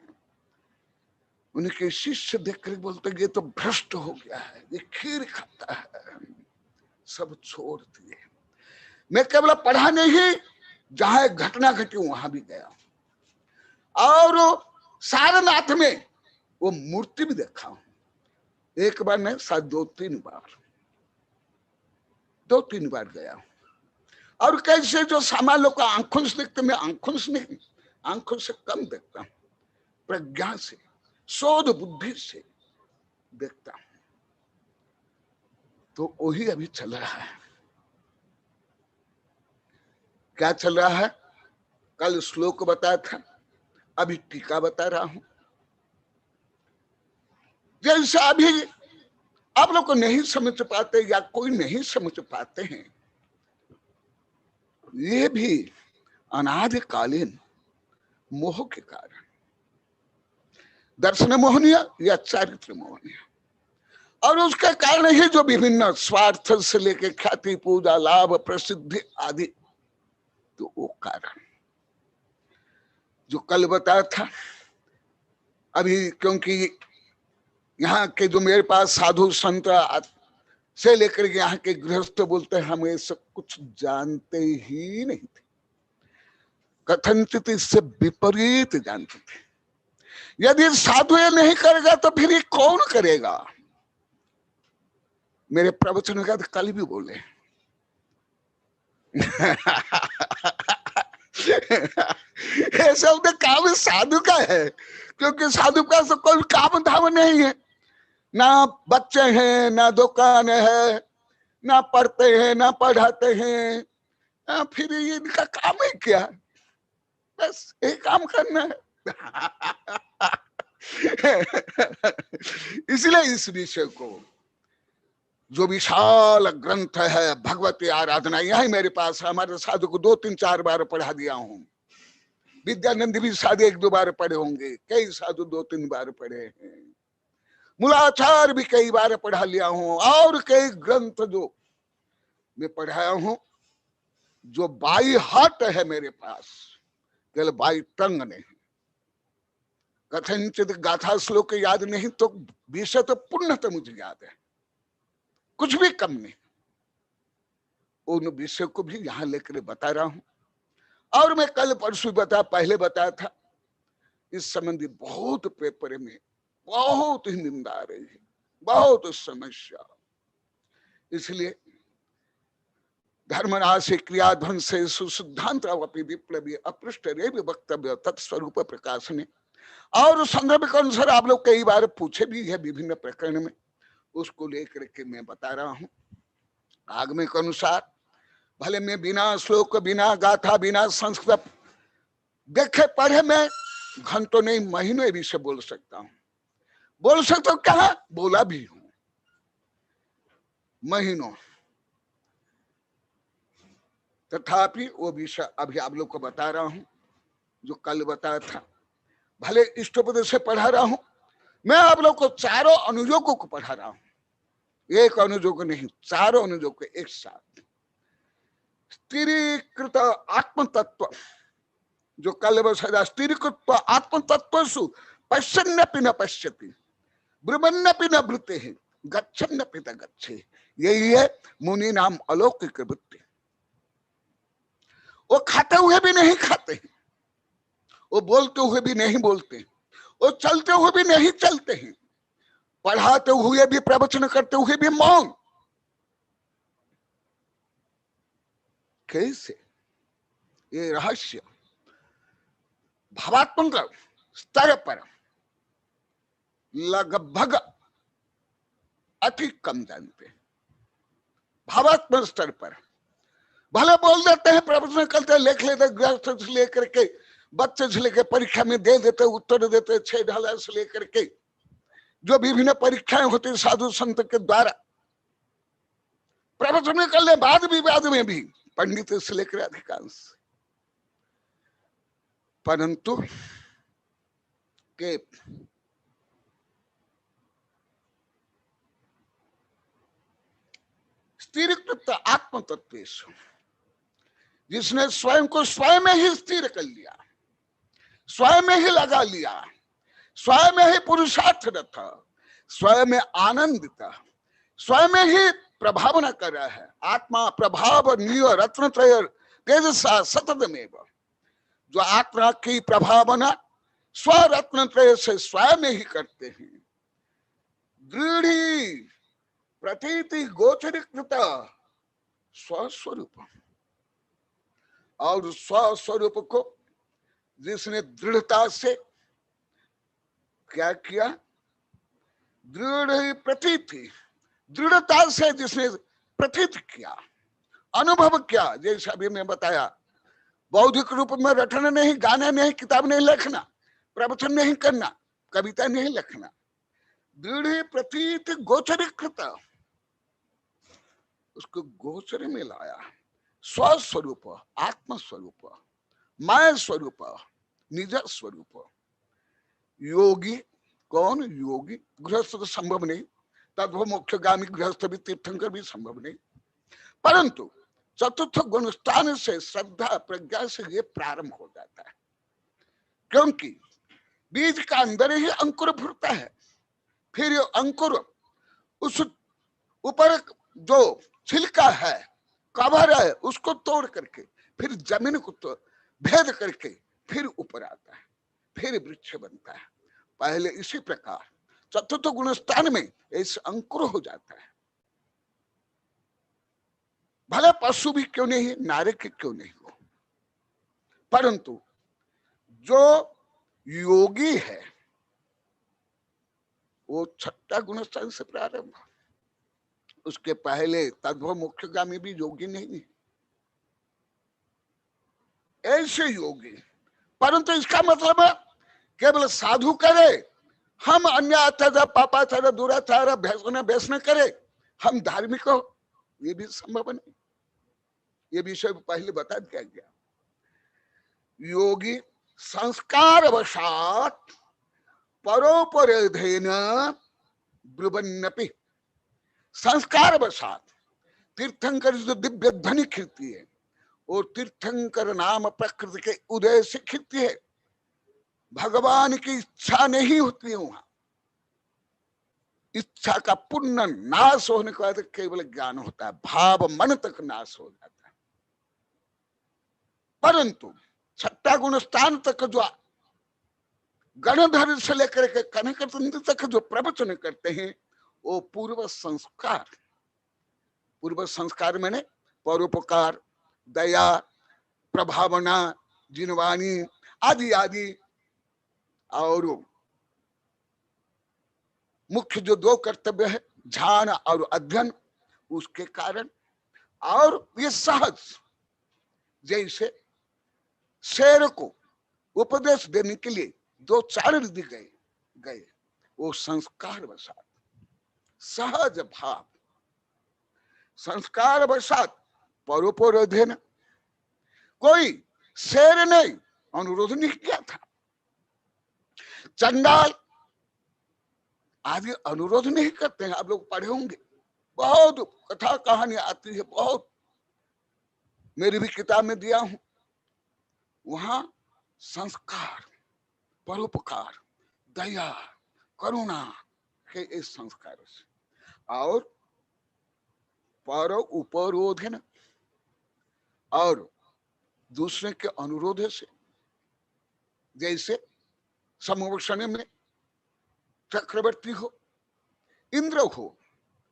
उनके शिष्य देखकर बोलते ये तो भ्रष्ट हो गया है, ये खीर खाता है। सब छोड़ दिए। मैं केवल पढ़ा नहीं, जहां घटना घटी वहां भी गया और सारनाथ में वो मूर्ति भी देखा हूं। एक बार नहीं, शायद 2-3 बार गया। और कैसे जो सामान लोग का आंखों से देखते, मैं आंखों से नहीं, आंखों से कम देखता हूं, प्रज्ञा से, शोध बुद्धि से देखता हूं। तो वही अभी चल रहा है। क्या चल रहा है? कल श्लोक बताया था, अभी टीका बता रहा हूं। जैसे अभी आप लोग को नहीं समझ पाते या कोई नहीं समझ पाते हैं, ये भी अनादिकालीन मोह के कारण, दर्शन मोहनीय या चारित्र मोहनीय, और उसके कारण ही जो विभिन्न स्वार्थ से लेके ख्याति, पूजा, लाभ, प्रसिद्धि आदि, तो वो कारण जो कल बताया था। अभी क्योंकि यहाँ के जो मेरे पास साधु संत से लेकर के यहाँ के गृहस्थ बोलते हैं हम ये सब कुछ जानते ही नहीं थे, कथनचित इससे विपरीत जानते थे। यदि साधु ये नहीं करेगा तो फिर ये कौन करेगा? मेरे प्रवचन का तो कल भी बोले ये शब्द काम साधु का है, क्योंकि साधु का तो कोई काम धाम नहीं है, ना बच्चे हैं, ना दुकान है, ना पढ़ते हैं, ना पढ़ाते हैं, फिर ये इनका काम है क्या? बस एक काम करना है। इसलिए इस विषय को, जो विशाल ग्रंथ है भगवती आराधना, यही मेरे पास है। हमारे साधु को 2-3-4 बार पढ़ा दिया हूं। विद्यानंद भी शायद 1-2 बार पढ़े होंगे, कई साधु 2-3 बार पढ़े हैं। मूलाचार भी कई बार पढ़ा लिया हूं, और कई ग्रंथ जो मैं पढ़ाया हूं, जो बाई हाथ है मेरे पास, केवल बाई टंग नहीं। कथनचित गाथा श्लोक याद नहीं तो विषय तो पूर्णतः मुझे याद है, कुछ भी कम नहीं। उन विषय को भी यहां लेकर बता रहा हूं। और मैं कल परसों पहले बताया था, इस संबंधी बहुत पेपर में बहुत ही निंदा आ रही है, बहुत समस्या। इसलिए धर्मनाशे क्रियाध्वंसे सुसिद्धांत विप्लवी अपृष्ट रेव वक्तव्य तत्स्वरूप प्रकाशने। और संदर्भ के अनुसार आप लोग कई बार पूछे भी है विभिन्न प्रकरण में, उसको लेकर के मैं बता रहा हूं। आगम के अनुसार भले मैं बिना श्लोक, बिना गाथा, बिना संस्कृत देखे पढ़े मैं घंटों नहीं महीनों भी से बोल सकता हूं। बोल सकता हूं, क्या बोला भी हूं महीनों। तथापि वो विषय अभी आप लोग को बता रहा हूं, जो कल बताया था। भले इष्टपद से पढ़ा रहा हूं, मैं आप लोग को चारों अनुयोगों को पढ़ा रहा हूं, एक अनुयोग नहीं, चारों अनुयोग को एक साथ। स्थिरीकृत आत्म तत्व, जो कल बता, स्थिरीकृत आत्म तत्वसु पश्यन्नपि न पश्यति, ब्रह्मन्नपि न ब्रूते है, गच्छन्नपि न गच्छे। यही है मुनि नाम अलौकिक वृत्ति। वो खाते हुए भी नहीं खाते, वो बोलते हुए भी नहीं बोलते, वो चलते हुए भी नहीं चलते हैं, पढ़ाते हुए भी, प्रवचन करते हुए भी मौन। कैसे? ये रहस्य भावात्मक स्तर पर लगभग अति कम जानते हैं। भावात्मक स्तर पर भले बोल देते हैं, प्रवचन करते, लिख लेते, गृहस्थ से लेकर के बच्चे से लेकर परीक्षा में दे देते, उत्तर देते, 6 ढाला से लेकर के जो विभिन्न परीक्षाएं होती साधु संत के द्वारा, प्रवचन करने बाद में भी पंडित से लेकर अधिकांश। परंतु के स्थिरीकृत आत्म तत्वेषु, जिसने स्वयं को स्वयं में ही स्थिर कर लिया, स्वयं में ही लगा लिया, स्वयं में ही पुरुषार्थरत, स्वयं में आनंदित, स्वयं में ही प्रभावना कर रहा है। आत्मा प्रभाव निय रत्नत्रय तेजसा सततमेव, जो आत्मा की प्रभावना स्वरत्नत्रय से स्वयं में ही करते हैं। दृढ़ी प्रतीति गोचरीकृत स्वस्वरूप, और स्वस्वरूप को जिसने दृढ़ता से क्या किया, दृढ़ प्रतीति, दृढ़ता से जिसने प्रतीत किया, अनुभव किया। जैसे अभी मैं बताया, बौद्धिक रूप में रटना नहीं, गाना नहीं, किताब नहीं लिखना, प्रवचन नहीं करना, कविता नहीं लिखना, दृढ़ प्रतीत गोचरीकृत, उसको गोचर में लाया। स्वस्वरूप, आत्मस्वरूप, माया स्वरूप निज स्वरूप। योगी कौन? योगी गृहस्थ तो संभव नहीं, तद्व मोक्षगामी गृहस्थ भी तीर्थंकर भी संभव नहीं, परंतु चतुर्थ गुण स्थान से श्रद्धा प्रज्ञा से ये प्रारंभ हो जाता है, क्योंकि बीज का अंदर ही अंकुर फूटता है, फिर ये अंकुर उस ऊपर जो छिलका है, कवर है, उसको तोड़ करके फिर जमीन को तो भेद करके फिर ऊपर आता है, फिर वृक्ष बनता है। पहले इसी प्रकार चतुर्थ गुण स्थान में ऐसे अंकुर हो जाता है। भले पशु भी क्यों नहीं, नारक क्यों नहीं हो, परंतु जो योगी है वो छठा गुण स्थान से प्रारंभ, उसके पहले तद्भव मोक्षगामी भी योगी नहीं है, ऐसे योगी। परंतु इसका मतलब है केवल साधु करे, हम अन्य आचार पापाचार दुराचार व्यसन करे, हम धार्मिक हो, ये भी संभव नहीं। ये विषय पहले बता दिया गया। योगी संस्कार वशात परोपरेधेन ब्रुवन्नपि, संस्कार वशात तीर्थंकर जो दिव्य ध्वनि खिलती है और तीर्थंकर नाम प्रकृति के उदय से खिलती है, भगवान की इच्छा नहीं होती है वहां। इच्छा का पूर्ण नाश होने के बाद केवल ज्ञान होता है, भाव मन तक नाश हो जाता है। परंतु छठा गुण स्थान तक जो गणधर से लेकर के कनक तक जो प्रवचन करते हैं वो पूर्व संस्कार, पूर्व संस्कार मैंने परोपकार, दया, प्रभावना, जिनवाणी आदि आदि, और मुख्य जो दो कर्तव्य है ध्यान और अध्ययन, उसके कारण, और ये सहज जैसे शेर को उपदेश देने के लिए दो चार रिद्धि गए, वो संस्कार वशात, सहज भाव, संस्कार वशात परोपरोधेन। कोई शेर ने अनुरोध नहीं किया था, चंडाल आदि अनुरोध नहीं करते हैं। आप लोग पढ़े होंगे, बहुत कथा कहानी आती है, बहुत, मेरी भी किताब में दिया हूं। वहां संस्कार, परोपकार, दया, करुणा के इस संस्कार से, और पर उपरोधन, और दूसरे के अनुरोध से, जैसे समवक्षण में चक्रवर्ती हो, इंद्र हो,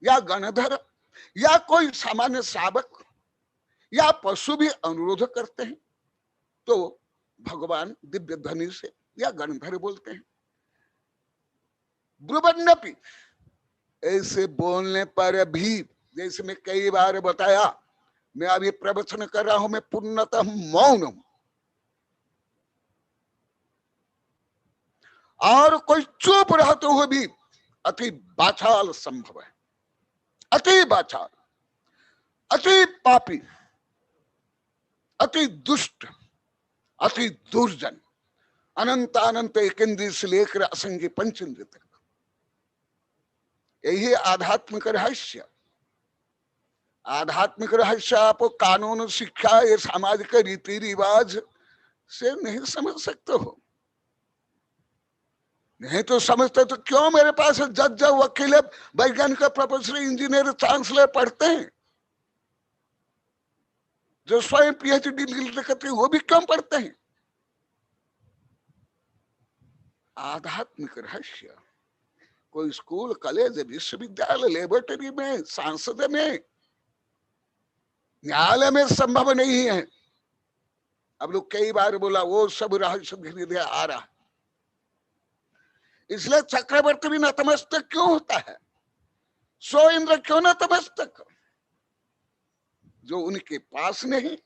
या गणधर, या कोई सामान्य श्रावक या पशु भी अनुरोध करते हैं तो भगवान दिव्य ध्वनि से या गणधर बोलते हैं। ब्रुवन्नपि, ऐसे बोलने पर भी, जैसे मैं कई बार बताया, मैं अभी प्रवचन कर रहा हूं, मैं पूर्णतः मौन हूं, और कोई चुप रहते हुए भी अति बाचाल संभव है, अति बाचाल, अति पापी, अति दुष्ट, अति दुर्जन, अनंत अनंत एक इंद्रिय से लेकर असंख्य पंच इंद्रिय तक। यही आध्यात्मिक रहस्य। आध्यात्मिक रहस्य आप कानून, शिक्षा, ये सामाजिक रीति रिवाज से नहीं समझ सकते हो। नहीं तो समझते तो क्यों मेरे पास जज, वकील, वैज्ञानिक, प्रोफेसर, इंजीनियर, चांसलर पढ़ते हैं? जो स्वयं पीएचडी करते हैं वो भी क्यों पढ़ते हैं? आध्यात्मिक रहस्य कोई स्कूल, कॉलेज, विश्वविद्यालय, लेबोरेटरी में, सांसद में, न्यायालय में संभव नहीं है। अब लोग कई बार बोला वो सब रहस्य धीरे धीरे आ रहा, इसलिए चक्रवर्ती भी नतमस्तक क्यों होता है? सो इंद्र क्यों नतमस्तक? जो उनके पास नहीं,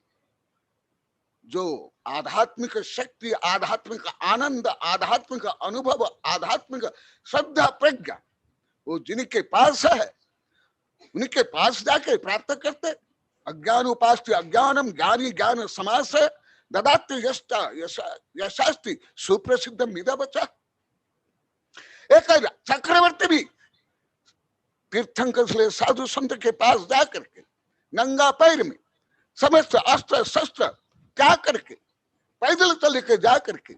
जो आध्यात्मिक शक्ति, आध्यात्मिक आनंद, आध्यात्मिक अनुभव, आध्यात्मिक श्रद्धा प्रज्ञा वो जिनके पास है, उनके पास जाके प्राप्त करते। अज्ञान उपास्य अज्ञानम, ज्ञानी ज्ञान समास, ददाति यशास्ति सुप्रसिद्ध मिदा बचा। एक चक्रवर्ती भी तीर्थंकर से साधु संत के पास जाकर के नंगा पैर में समस्त अस्त्र शस्त्र क्या करके पैदल चल के जा करके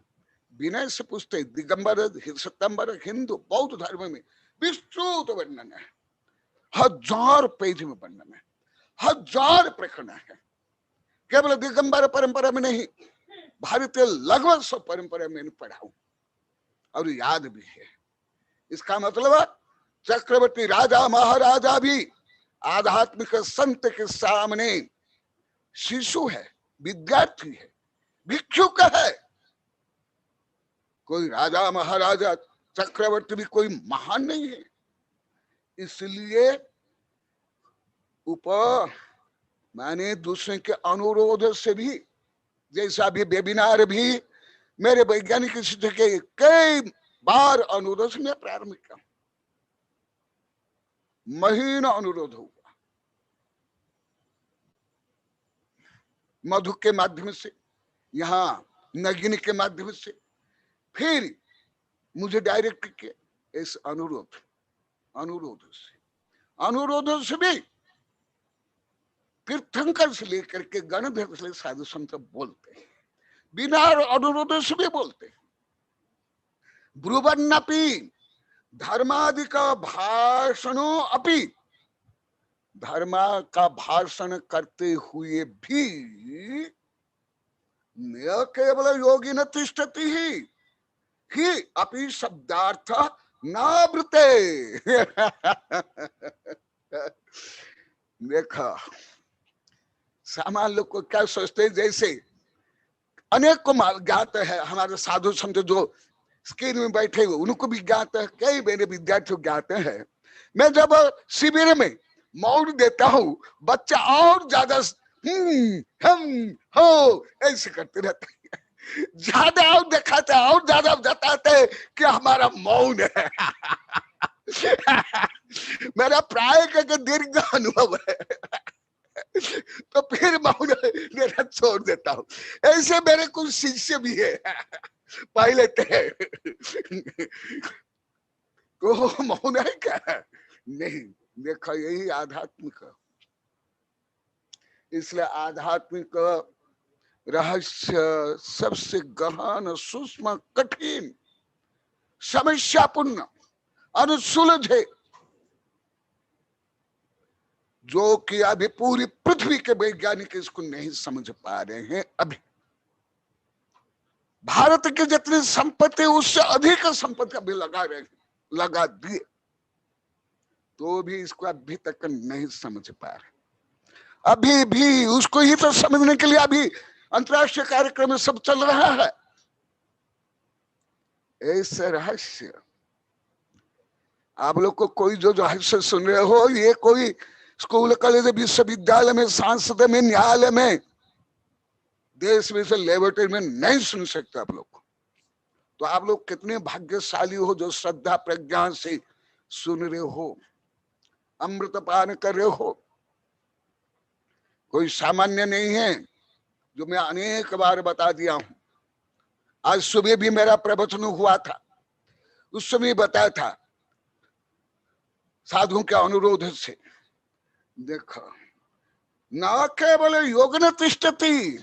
विनय से पूछते। दिगंबर सतंबर हिंदू बौद्ध धर्म में विस्तृत वर्णन है, 1000 पेज में वर्णन है, 1000 प्रकरण है। केवल दिगंबर परंपरा में नहीं, भारतीय लगभग सब परंपरा में पढ़ा हूं और याद भी है। इसका मतलब चक्रवर्ती राजा महाराजा भी आध्यात्मिक संत के सामने शिशु है, विद्यार्थी है, भिक्षुक है। कोई राजा महाराजा चक्रवर्ती भी कोई महान नहीं है। इसलिए माने दूसरे के अनुरोध से भी, जैसा भी वेबिनार भी मेरे वैज्ञानिक शिक्षक के कई बार अनुरोध से मैं प्रारंभ किया, महीना अनुरोध हुआ, मधु के माध्यम से, यहाँ नगिनी के माध्यम से, फिर मुझे डायरेक्ट किया। इस अनुरोध से भी तीर्थंकर से लेकर के गणधर से साधु संत बोलते हैं, बिना अनुरोध से भी बोलते हैं। ब्रुवन्नपि धर्मादि का भाषणो अपि, धर्म का भाषण करते हुए भी न केवल योगी न तिष्ठति ही अपि शब्दार्थ नावृते। देखा सामान्य लोग को क्या सोचते हैं, जैसे अनेक को ज्ञात है, हमारे साधु संत जो स्क्रीन में बैठे हुए उनको भी ज्ञात है, कई मेरे विद्यार्थी ज्ञात है। मैं जब शिविर में मौन देता हूं, बच्चा और ज्यादा हम हो ऐसे करते रहते हैं, ज्यादा और दिखाते हैं और ज्यादा जताते हैं कि हमारा मौन है। मेरा प्राय का दीर्घ अनुभव है, तो फिर मौन देना छोड़ देता हूँ। ऐसे मेरे कुछ शिष्य भी है, पहले थे तो मौन है क्या? नहीं, देखा यही आध्यात्मिक। इसलिए आध्यात्मिक रहस्य सबसे गहन, सूक्ष्म, कठिन, समस्यापूर्ण, अनुसुलझे, जो कि अभी पूरी पृथ्वी के वैज्ञानिक इसको नहीं समझ पा रहे हैं। अभी भारत की जितनी संपत्ति उससे अधिक संपत्ति अभी लगा दिए, तो भी इसको अभी तक नहीं समझ पा रहे। अभी भी उसको ही तो समझने के लिए अभी अंतरराष्ट्रीय कार्यक्रम में सब चल रहा है। ऐसे रहस्य आप लोग को कोई जो रहस्य सुन रहे हो, ये कोई स्कूल, कॉलेज, विश्वविद्यालय में, संसद में, न्यायालय में, देश में से लेबोरेटरी में नहीं सुन सकते आप लोग। तो आप लोग कितने भाग्यशाली हो जो श्रद्धा प्रज्ञा से सुन रहे हो, अमृत पान कर रहे हो। कोई सामान्य नहीं है, जो मैं अनेक बार बता दिया हूं। आज सुबह भी मेरा प्रवचन हुआ था, उस समय बताया था साधुओं के अनुरोध से। देखो, न केवल योग न तिष्ठति,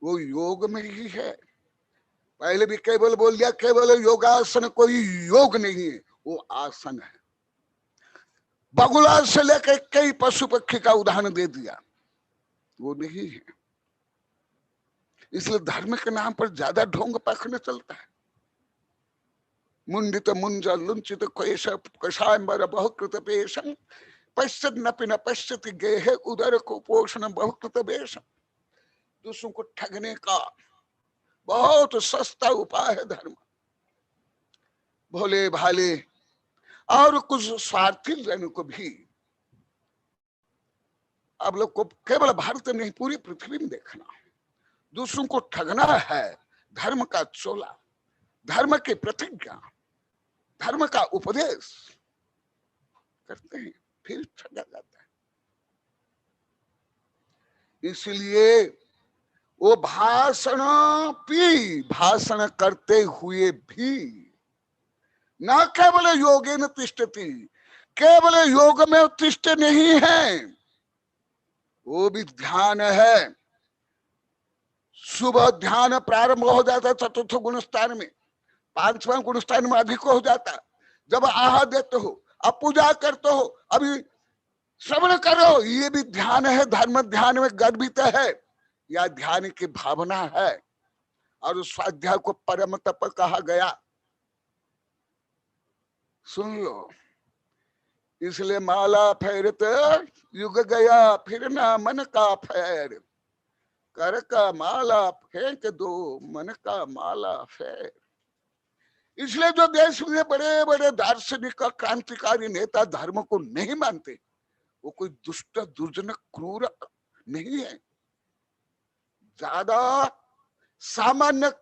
वो योग में ही है। पहले भी केवल बोल दिया, केवल योगासन कोई योग नहीं है, वो आसन है। बगुला से लेकर कई पशु पक्षी का उदाहरण दे दिया, वो नहीं है। इसलिए धर्म के नाम पर ज्यादा ढोंग पखने चलता है। मुंडित मुंज लुंचित क्वेश कषायंबर बहुकृत पेशम पश्चित नपि न पश्चित गेह उदर को पोषण बहुकृत वेशम। दूसरों को ठगने का बहुत सस्ता उपाय है धर्म। भोले भाले और कुछ स्वार्थी जन को भी आप लोग को केवल भारत में नहीं पूरी पृथ्वी में देखना, दूसरों को ठगना है। धर्म का चोला, धर्म की प्रतिज्ञा, धर्म का उपदेश करते हैं, फिर ठगा जाता है। इसलिए वो भाषण करते हुए भी न केवल योगेन तिष्ठति, केवल योग में उत्तिष्ठ नहीं है, वो भी ध्यान है। सुबह ध्यान प्रारंभ हो जाता है चतुर्थ गुणस्थान में, पांचवा गुणस्थान में अधिक हो जाता। जब आह देते हो, अब पूजा करते हो, अभी श्रवण करो, ये भी ध्यान है, धर्म ध्यान में गर्भित है, या ध्यान की भावना है। और उस स्वाध्याय को परम तप कहा गया। सुन लो, इसलिए माला फेरते युग गया, फिर ना मन का फेर, कर का माला फेंक दो, मन का माला फेर। इसलिए जो देश में बड़े बड़े दार्शनिक क्रांतिकारी नेता धर्म को नहीं मानते, वो कोई दुष्ट दुर्जन क्रूर नहीं है। ज्यादा सामान्य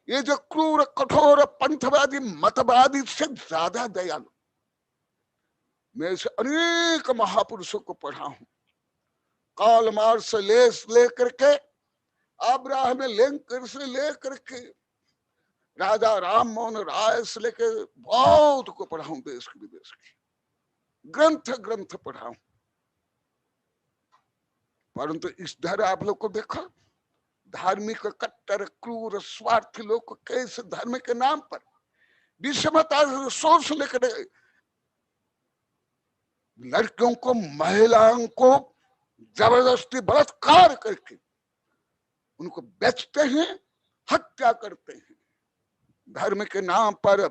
ये जो क्रूर कठोर पंथवादी मतवादी से ज्यादा दयालु। मैं इसे अनेक महापुरुषों को पढ़ा हूं, कार्ल मार्क्स से लेकर के, अब्राहम लिंकन से लेकर के, राजा राम मोहन राय से लेकर बहुत को पढ़ा हूं, देश के विदेश के ग्रंथ पढ़ा हूं। परंतु इस धर आप लोग को देखो, धार्मिक कट्टर क्रूर स्वार्थी लोग कैसे धर्म के नाम पर विषमता सोच लेकर लड़कियों को, महिलाओं को जबरदस्ती बलात्कार करके उनको बेचते हैं, हत्या करते हैं। धर्म के नाम पर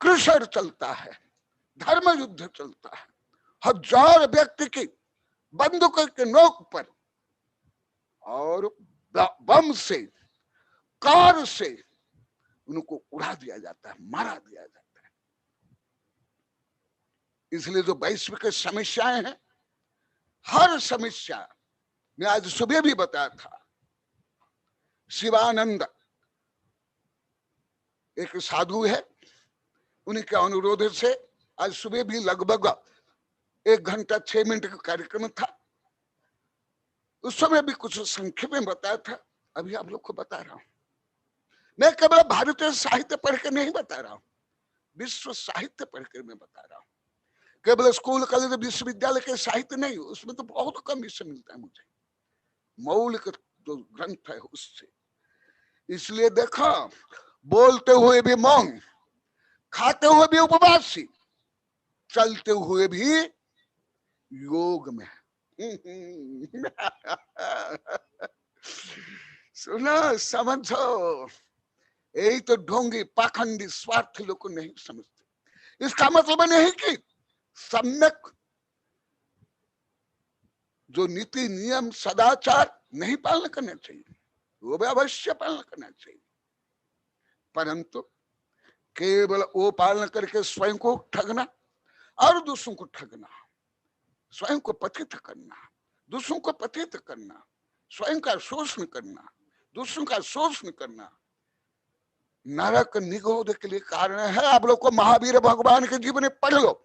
कृषर चलता है, धर्म युद्ध चलता है। हजार व्यक्ति की बंदूक के नोक पर और बम से, कार से उनको उड़ा दिया जाता है, मारा दिया जाता है। इसलिए जो वैश्विक समस्याएं हैं, हर समस्या मैं आज सुबह भी बताया था। शिवानंद एक साधु है, उनके अनुरोध से आज सुबह भी लगभग 1 घंटा 6 मिनट का कार्यक्रम था। उस समय भी कुछ संक्षेप में बताया था, अभी आप लोग को बता रहा हूं। मैं केवल भारतीय साहित्य पढ़ के नहीं बता रहा हूं, विश्व साहित्य पढ़ कर मैं बता रहा हूं। केवल स्कूल कॉलेज विश्वविद्यालय के साहित्य नहीं, उसमें तो बहुत कम विषय मिलता है मुझे, मौलिक जो ग्रंथ है उससे। इसलिए देखा, बोलते हुए भी मौन, खाते हुए भी उपवासी, चलते हुए भी योग में। सुनो, समझो, यही तो ढोंगी पाखंडी स्वार्थी लोग को नहीं समझते। इसका मतलब नहीं कि सम्यक जो नीति नियम सदाचार नहीं पालन करना चाहिए, वो भी अवश्य पालन करना चाहिए, परंतु केवल वो पालन करके स्वयं को ठगना और दूसरों को ठगना, स्वयं को पतित करना, दूसरों को पतित करना, स्वयं का शोषण करना, दूसरों का शोषण करना, नरक निगोद के लिए कारण है। आप लोग को महावीर भगवान के जीवन पढ़ लो।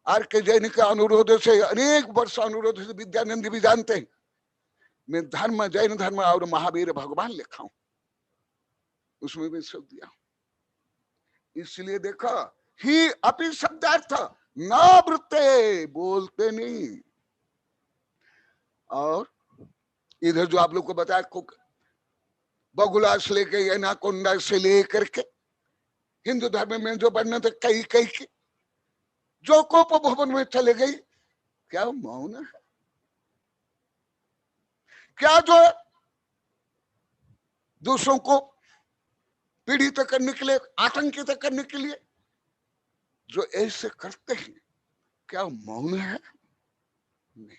आर के जैन के अनुरोध से, अनेक वर्ष अनुरोध से विद्यानंद भी जानते हैं, मैं धर्म, जैन धर्म और महावीर भगवान लिखा हूं, उसमें भी सब दिया। इसलिए देखा, ही अपनी शब्दार्थ न वृत्ते, बोलते नहीं। और इधर जो आप लोग को बताया, बगुला से लेके एनाकोंडा से लेकर के हिंदू धर्म में जो वर्णन थे कई कई के, जो कोप भवन में चले गई, क्या मौन है? क्या जो दूसरों को पीड़ित करने के लिए, आतंकित करने के लिए जो ऐसे करते हैं, क्या मौन है? नहीं।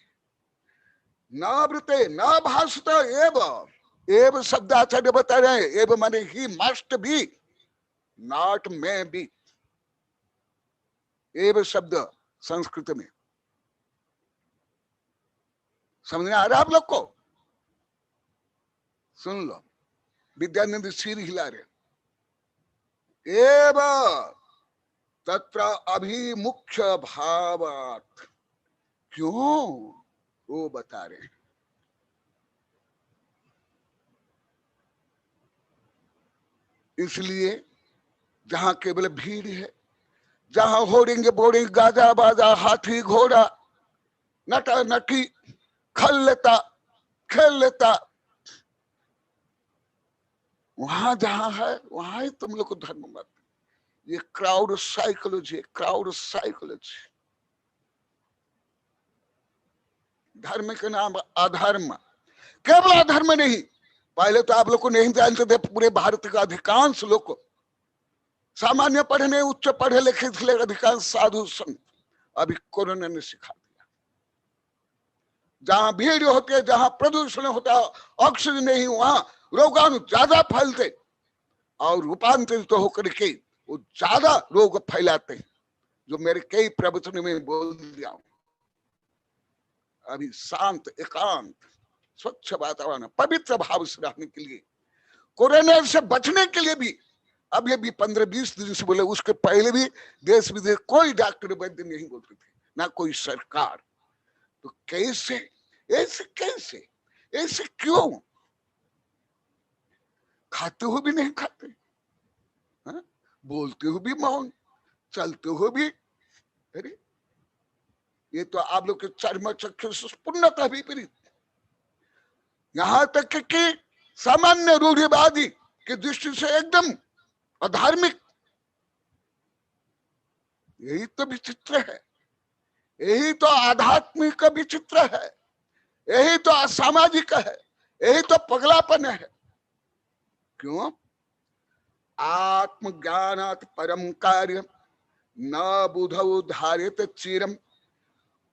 नावृते न भाषत एव शब्द आचार्य बता रहे हैं, एव माने he must be, not may be. एव शब्द संस्कृत में समझ आ रहा है आप लोग को? सुन लो, विद्यानंद सिर हिला रहे। एव तत्र अभिमुख्य भावात्, क्यों वो बता रहे हैं। इसलिए जहां केवल भीड़ है, जहां होड़ेंगे बोड़ेंगे गाजा बाजा हाथी घोड़ा नटा नटी खल लेता खेल लेता, वहां जहां है वहां ही तुम लोग को धर्म मत। ये क्राउड साइकोलॉजी, क्राउड साइकोलॉजी। धर्म के नाम अधर्म, केवल अधर्म नहीं। पहले तो आप लोग को नहीं जानते थे, पूरे भारत का अधिकांश लोग को, सामान्य पढ़ने उच्च पढ़े लिखे इसलिए अधिकांश साधु संत, अभी कोरोना ने सिखा दिया। जहां भीड़ होती है, जहां प्रदूषण होता है, ऑक्सीजन नहीं, वहां रोगाणु ज्यादा फैलते और रूपांतरित तो होकर के वो ज्यादा रोग फैलाते हैं, जो मेरे कई प्रवचन में बोल दिया। अभी शांत एकांत स्वच्छ वातावरण पवित्र भाव से रहने के लिए, कोरोना से बचने के लिए भी अब ये भी 15-20 दिन से बोले, उसके पहले भी देश विदेश कोई डॉक्टर वैद्य नहीं बोलते थे, ना कोई सरकार। तो कैसे ऐसे, कैसे ऐसे क्यों? खाते हुए भी नहीं खाते, हा? बोलते हुए भी मौन, चलते हुए भी। अरे ये तो आप लोग के चर्म चक्षु पूर्णतः विपरीत। यहां तक कि सामान्य रूढ़िवादी की दृष्टि से एकदम अधार्मिक। यही तो विचित्र है, यही तो आध्यात्मिक विचित्र है, यही तो असामाजिक है, यही तो पगलापन है। क्यों? आत्मज्ञानात् परम कार्य न बुधौ धारित चिरम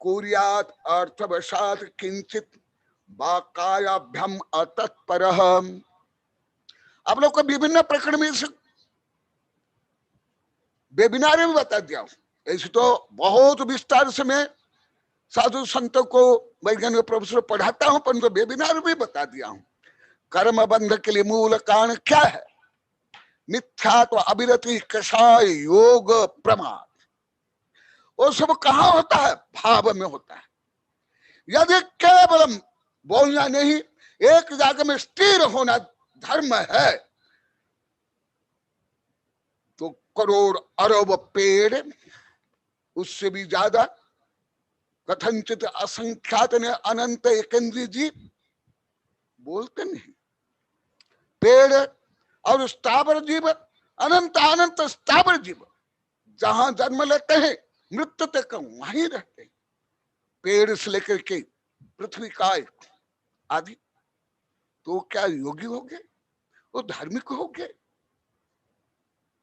कुर्यात् अर्थवशात् किंचित वाकायाभ्यम अतत्परः। आप लोग को विभिन्न प्रकरण में वेबिनार में बता दिया हूं। ऐसे तो बहुत विस्तार से मैं साधु संतों को वैज्ञानिक प्रोफेसर पढ़ाता हूं, परंतु वेबिनार भी बता दिया हूं। कर्म बंध के लिए मूल कारण क्या है? मिथ्यात्व, अविरति, कषाय, योग, प्रमाद। वो सब कहाँ होता है? भाव में होता है। यदि केवल बोलना नहीं, एक जगह में स्थिर होना धर्म है, तो करोड़ अरब पेड़, उससे भी ज्यादा, कथनचित असंख्यात ने अनंत एकेंद्री जी बोलते नहीं। पेड़ और स्थावर जीव, अनंत अनंत स्थावर जीव जहां जन्म लेते हैं मृत्यु तक वहीं रहते हैं। पेड़ से लेकर के पृथ्वी का आदि। तो क्या योगी हो गए? वो धार्मिक हो गए?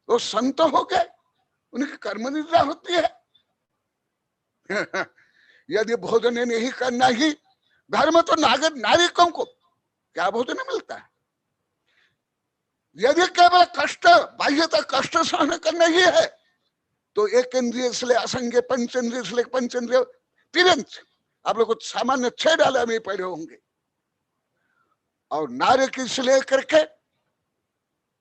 वो संत हो गए? उनकी कर्म निद्रा होती है। यदि भोजन नहीं करना ही धर्म, तो नागरिकों को क्या भोजन मिलता है? यदि केवल कष्ट, बाह्यता कष्ट सहन करना ही है, तो एक इंद्रिय से ले असंग, पंचेंद्रिय से ले पंचेंद्रिय, तिरंत आप लोग सामान्य 6 डाला में पढ़े होंगे। और नारकी से लेकर के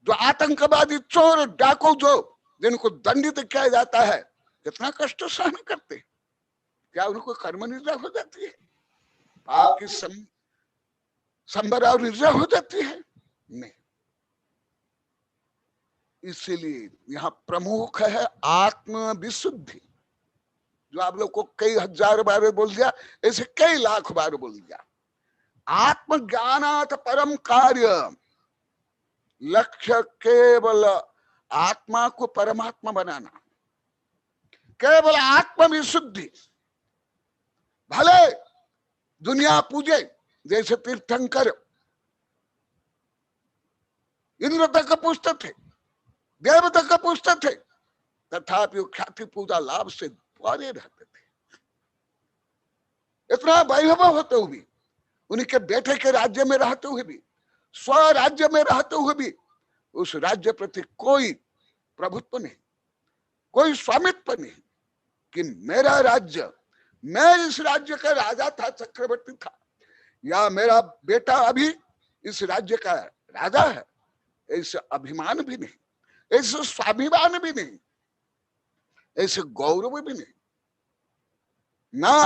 जो आतंकवादी, चोर, डाकू, जो जिनको दंडित किया जाता है, कितना कष्ट सहन करते? क्या उनको कर्म निद्रा हो जाती है? पाप की संबर और निद्रा हो जाती है? नहीं। इसीलिए यहाँ प्रमुख है आत्म विशुद्धि, जो आप लोग को कई हजार बार बोल दिया, ऐसे कई लाख बार बोल दिया। आत्मज्ञानात् परम कार्य, लक्ष्य केवल आत्मा को परमात्मा बनाना, केवल आत्म विशुद्धि। भले दुनिया पूजे, जैसे तीर्थंकर इंद्र तक पूछते थे, देव तक पूछते थे, तथापि वो ख्याति पूजा लाभ से द्वारे रहते थे। इतना वैभव होते हुए भी, उनके बेटे के राज्य में रहते हुए भी, स्वराज्य में रहते हुए भी, उस राज्य प्रति कोई प्रभुत्व नहीं, कोई स्वामित्व नहीं कि मेरा राज्य, मैं इस राज्य का राजा था, चक्रवर्ती था, या मेरा बेटा अभी इस राज्य का राजा है। ऐसे अभिमान भी नहीं, ऐसे स्वाभिमान भी नहीं, ऐसे गौरव भी नहीं। ना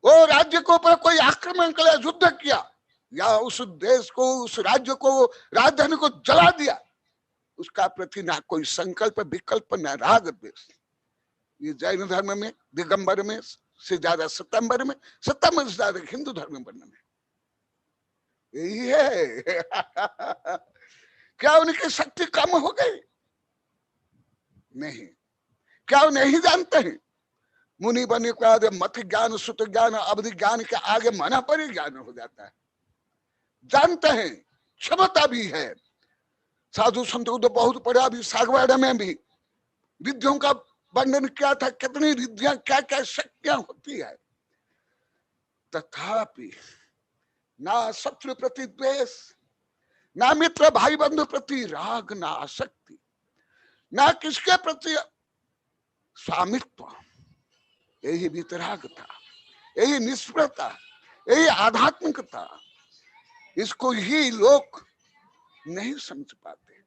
वो राज्य के ऊपर कोई आक्रमण किया, युद्ध किया, या उस देश को, उस राज्य को, राजधानी को जला दिया, उसका प्रति ना कोई संकल्प विकल्प न राग द्वेष। ये जैन धर्म में दिगंबर में से ज्यादा सतंबर में, सतंबर से ज्यादा हिंदू धर्म में वर्णन है। यही है। क्या उनकी शक्ति कम हो गई? नहीं। क्या वो नहीं जानते हैं? मुनि बने के बाद मत ज्ञान सुत ज्ञान अवधि ज्ञान के आगे मना पर ही ज्ञान हो जाता है। जानते हैं, क्षमता भी है। साधु संतों को तो बहुत पढ़ा भी, सागवाड़ा में भी रिद्धियों का वर्णन किया था, कितनी रिद्धियां क्या क्या शक्तियां होती है। तथापि ना शत्रु प्रति द्वेष, ना मित्र भाई बंधु प्रति राग, ना आसक्ति, ना किसके प्रति स्वामित्व। यही वितरागता, यही निष्प्रता, यही आध्यात्मिकता। इसको ही लोग नहीं समझ पाते,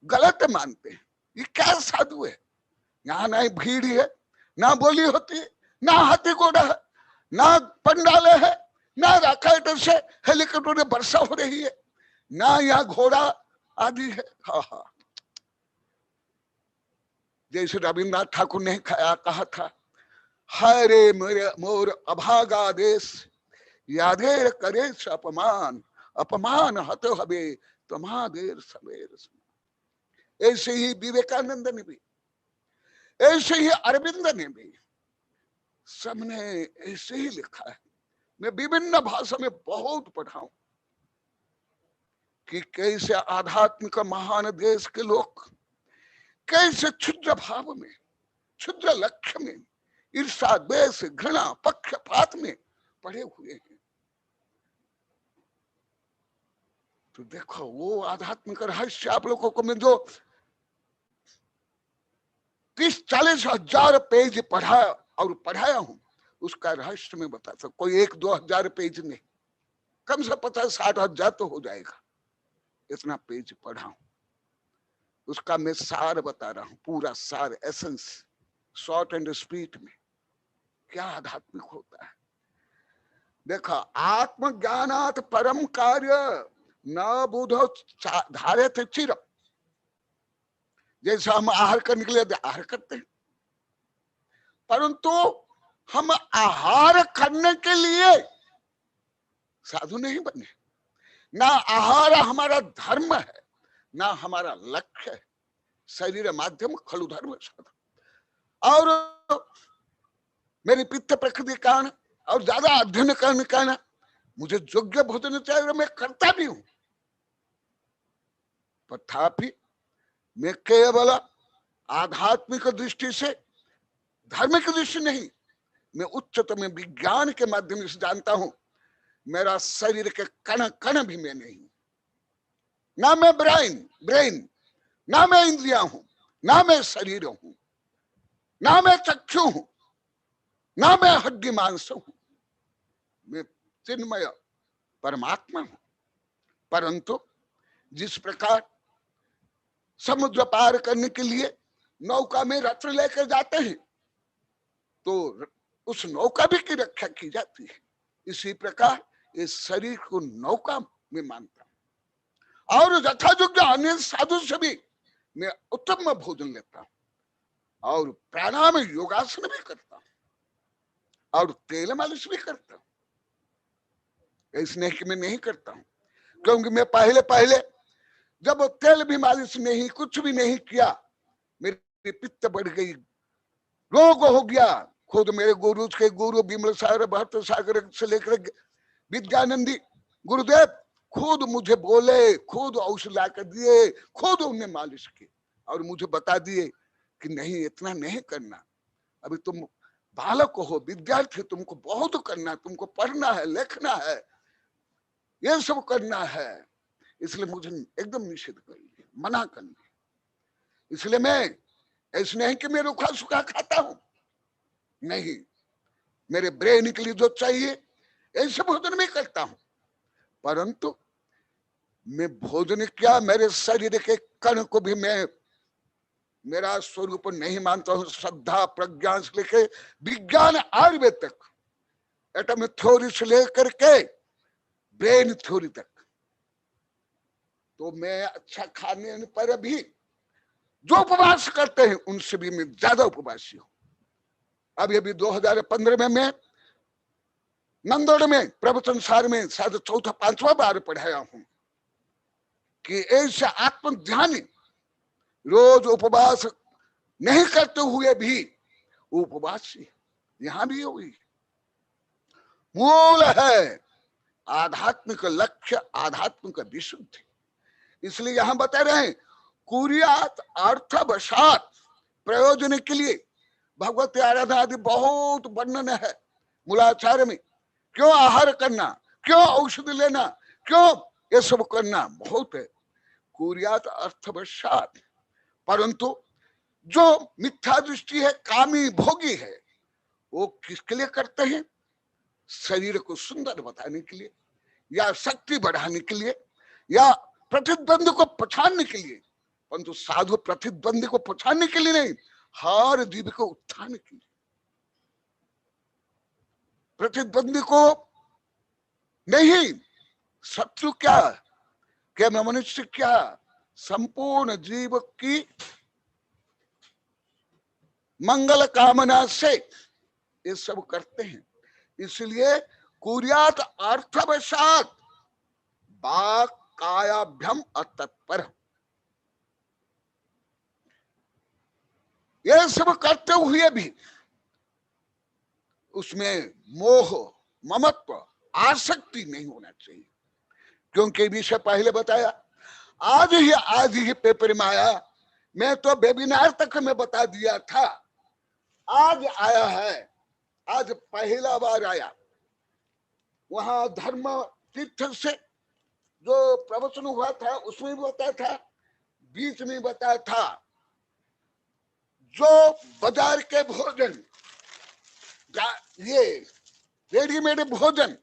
गलत मानते हैं। ये क्या साधु है? यहाँ ना भीड़ है, ना बोली होती है, ना हाथी घोड़ा है, ना पंडाले है, ना रॉकेट से हेलीकॉप्टर में वर्षा हो रही है, ना यहाँ घोड़ा आदि है। हाँ हाँ, जैसे रविन्द्रनाथ ठाकुर ने कहा था, हरे मेरे मोर अभागा देश यादेर करे अपमान, अपमान हत हबे तुम्हादेर सवेर। ऐसे ही विवेकानंद ने भी, ऐसे ही अरविंद ने भी, सबने ऐसे ही लिखा है। मैं विभिन्न भाषा में बहुत पढ़ा हूं कि कैसे आध्यात्मिक महान देश के लोग कैसे क्षुद्र भाव में, क्षुद्र लक्ष्य में, ईर्षा द्वेष घृणा पक्षपात में पड़े हुए हैं। तो देखो वो आध्यात्मिक रहस्य आप लोगों को मैं जो 30-40 हजार पेज पढ़ा और पढ़ाया हूं, उसका रहस्य में बता सकता। कोई 1-2 हजार पेज नहीं, कम से 50-60 हजार तो हो जाएगा। इतना पेज पढ़ा हूं, उसका मैं सार बता रहा हूं, पूरा सार, एसेंस, शॉर्ट एंड स्वीट में क्या आध्यात्मिक होता है। देखा, आत्मज्ञानात् परम कार्य न बुधो धारयते चिरम। जैसे हम आहार करने के लिए आहार करते हैं, परंतु हम आहार करने के लिए साधु नहीं बने। ना आहार हमारा धर्म है, ना हमारा लक्ष्य है। शरीर माध्यम खलु धर्म साधन। और मेरी पित्त प्रकृति कारण और ज्यादा अध्ययन करने कारण मुझे योग्य भोजन चाहिए, मैं करता भी हूं। तथापि मैं केवल आध्यात्मिक दृष्टि से, धर्म की दृष्टि नहीं, मैं उच्चतम विज्ञान के माध्यम से जानता हूं मेरा शरीर के कण कण भी मैं नहीं हूं। ना मैं ब्रेन, ना मैं इंद्रिया हूं, ना मैं शरीर हूं, ना मैं चक्षु हूं, ना मैं हड्डी मांस हूं। मैं चिन्मय परमात्मा हूं। परंतु जिस प्रकार समुद्र पार करने के लिए नौका में रत्न लेकर जाते हैं, तो उस नौका भी की रक्षा की जाती है। इसी प्रकार इस शरीर को नौका में मानता हूं। और यथायोग्य अन्य साधु से भी मैं उत्तम भोजन लेता हूं, और प्राणायाम योगासन भी करता हूं, और तेल मालिश भी करता हूं। इसलिए कि मैं नहीं करता हूं, क्योंकि मैं पहले जब तेल भी मालिश नहीं, कुछ भी नहीं किया, मेरी पित्त बढ़ गई, रोग हो गया। खुद मेरे गुरु के गुरु विमल सागर भट्ट सागर से लेकर विद्यानंदी गुरुदेव खुद मुझे बोले, खुद औषध ला कर दिए, खुद उन्हें मालिश की और मुझे बता दिए कि नहीं, इतना नहीं करना, अभी तुम बालक हो, विद्यार्थी, तुमको बहुत करना, तुमको पढ़ना है, लिखना है, ये सब करना है। इसलिए मुझे एकदम निषेध कर लिया, मना कर लिया। इसलिए मैं ऐसे नहीं कि मैं रूखा सूखा खाता हूं, नहीं, मेरे ब्रेन के लिए जो चाहिए ऐसे भोजन में करता हूं। परंतु मैं भोजन क्या, मेरे शरीर के कण को भी मैं मेरा स्वरूप नहीं मानता हूं। श्रद्धा प्रज्ञा से लेकर विज्ञान आयुर्वेद तक, एटम थ्योरी से लेकर के ब्रेन थ्योरी तक, तो मैं अच्छा खाने पर भी जो उपवास करते हैं उनसे भी मैं ज्यादा उपवासी हूं। अभी अभी 2015 में मैं नंदोड़ में प्रवचन सार में शायद 4-5वां बार पढ़ाया हूं कि ऐसे आत्म ध्यान रोज उपवास नहीं करते हुए भी उपवासी यहां भी हुई। मूल है आध्यात्मिक लक्ष्य, आध्यात्मिक विशुद्धि। इसलिए यहां बता रहे हैं कुर्यात अर्थवशात, प्रयोजन के लिए भगवती आराधना आदि बहुत वर्णन है मूलाचार्य में। क्यों आहार करना, क्यों औषधि लेना, क्यों ये सब करना, बहुत है। कुर्यात अर्थवशात, परंतु जो मिथ्या दृष्टि है, कामी भोगी है, वो किसके लिए करते हैं? शरीर को सुंदर बताने के लिए, या शक्ति बढ़ाने के लिए, या प्रतिद्वंद को पछाड़ने के लिए। परंतु साधु प्रतिद्वंदी को पछाड़ने के लिए नहीं, हर जीव को उत्थान के लिए। प्रतिद्वंदी को नहीं, शत्रु क्या मनुष्य क्या, संपूर्ण जीव की मंगल कामना से ये सब करते हैं। इसलिए कुर्यात अर्थवशात वाक् कायाभ्यम अतत्पर, ये सब करते हुए भी उसमें मोह, ममत्व, आसक्ति नहीं होना चाहिए। क्योंकि विषय पहले बताया, आज ही पेपर में आया। मैं तो वेबिनार तक में बता दिया था, आज आया है, आज पहला बार आया। वहां धर्म तीर्थ से जो प्रवचन हुआ था उसमें भी बताया था, बीच में बताया था जो बाजार के भोजन, ये रेडीमेड भोजन,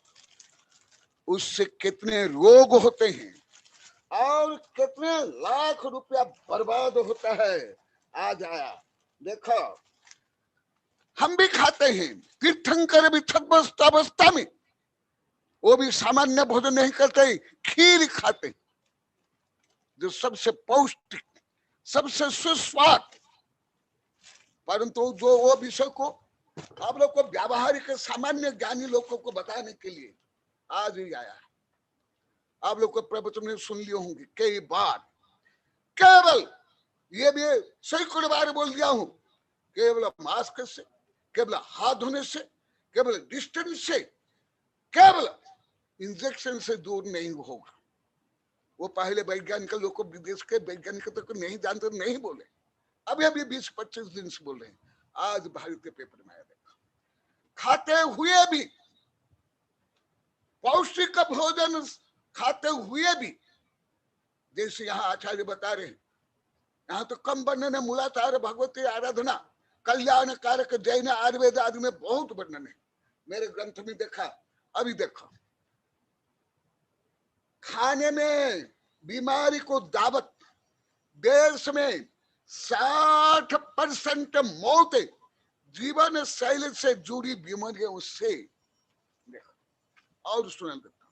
उससे कितने रोग होते हैं और कितने लाख रुपया बर्बाद होता है। आज आया, देखो हम भी खाते हैं, तीर्थंकर भी छद्मस्तावस्था में वो भी सामान्य भोजन नहीं करते, खीर खाते, जो सबसे पौष्टिक, सबसे सुस्वाद। परंतु जो वो विषय को आप लोग को व्यावहारिक सामान्य ज्ञानी लोगों को बताने के लिए आज ही आया। आप लोग को प्रवचन में सुन लिए होंगे कई बार, केवल ये भी सैकड़ों बार बोल दिया हूं, केवल मास्क से, केवल हाथ धोने से, केवल डिस्टेंस से, केवल इंजेक्शन से दूर नहीं होगा। वो पहले वैज्ञानिक लोग को, विदेश के वैज्ञानिक तो नहीं जानते, नहीं बोले, अभी अभी 20-25 दिन से बोल रहे हैं। आज भारतीय पेपर में आया, देखा, खाते हुए भी, पौष्टिक भोजन खाते हुए भी, जैसे यहाँ आचार्य बता रहे हैं, यहाँ तो कम वर्णन है, मूलाचार, भगवती आराधना, कल्याण कारक, जैन, आयुर्वेद आदि में बहुत वर्णन है। मेरे ग्रंथ में देखा, अभी देखो, खाने में बीमारी को दावत, देश में 60% मौत जीवन शैली से जुड़ी बीमारियां उससे। देखो और सुना देता हूं,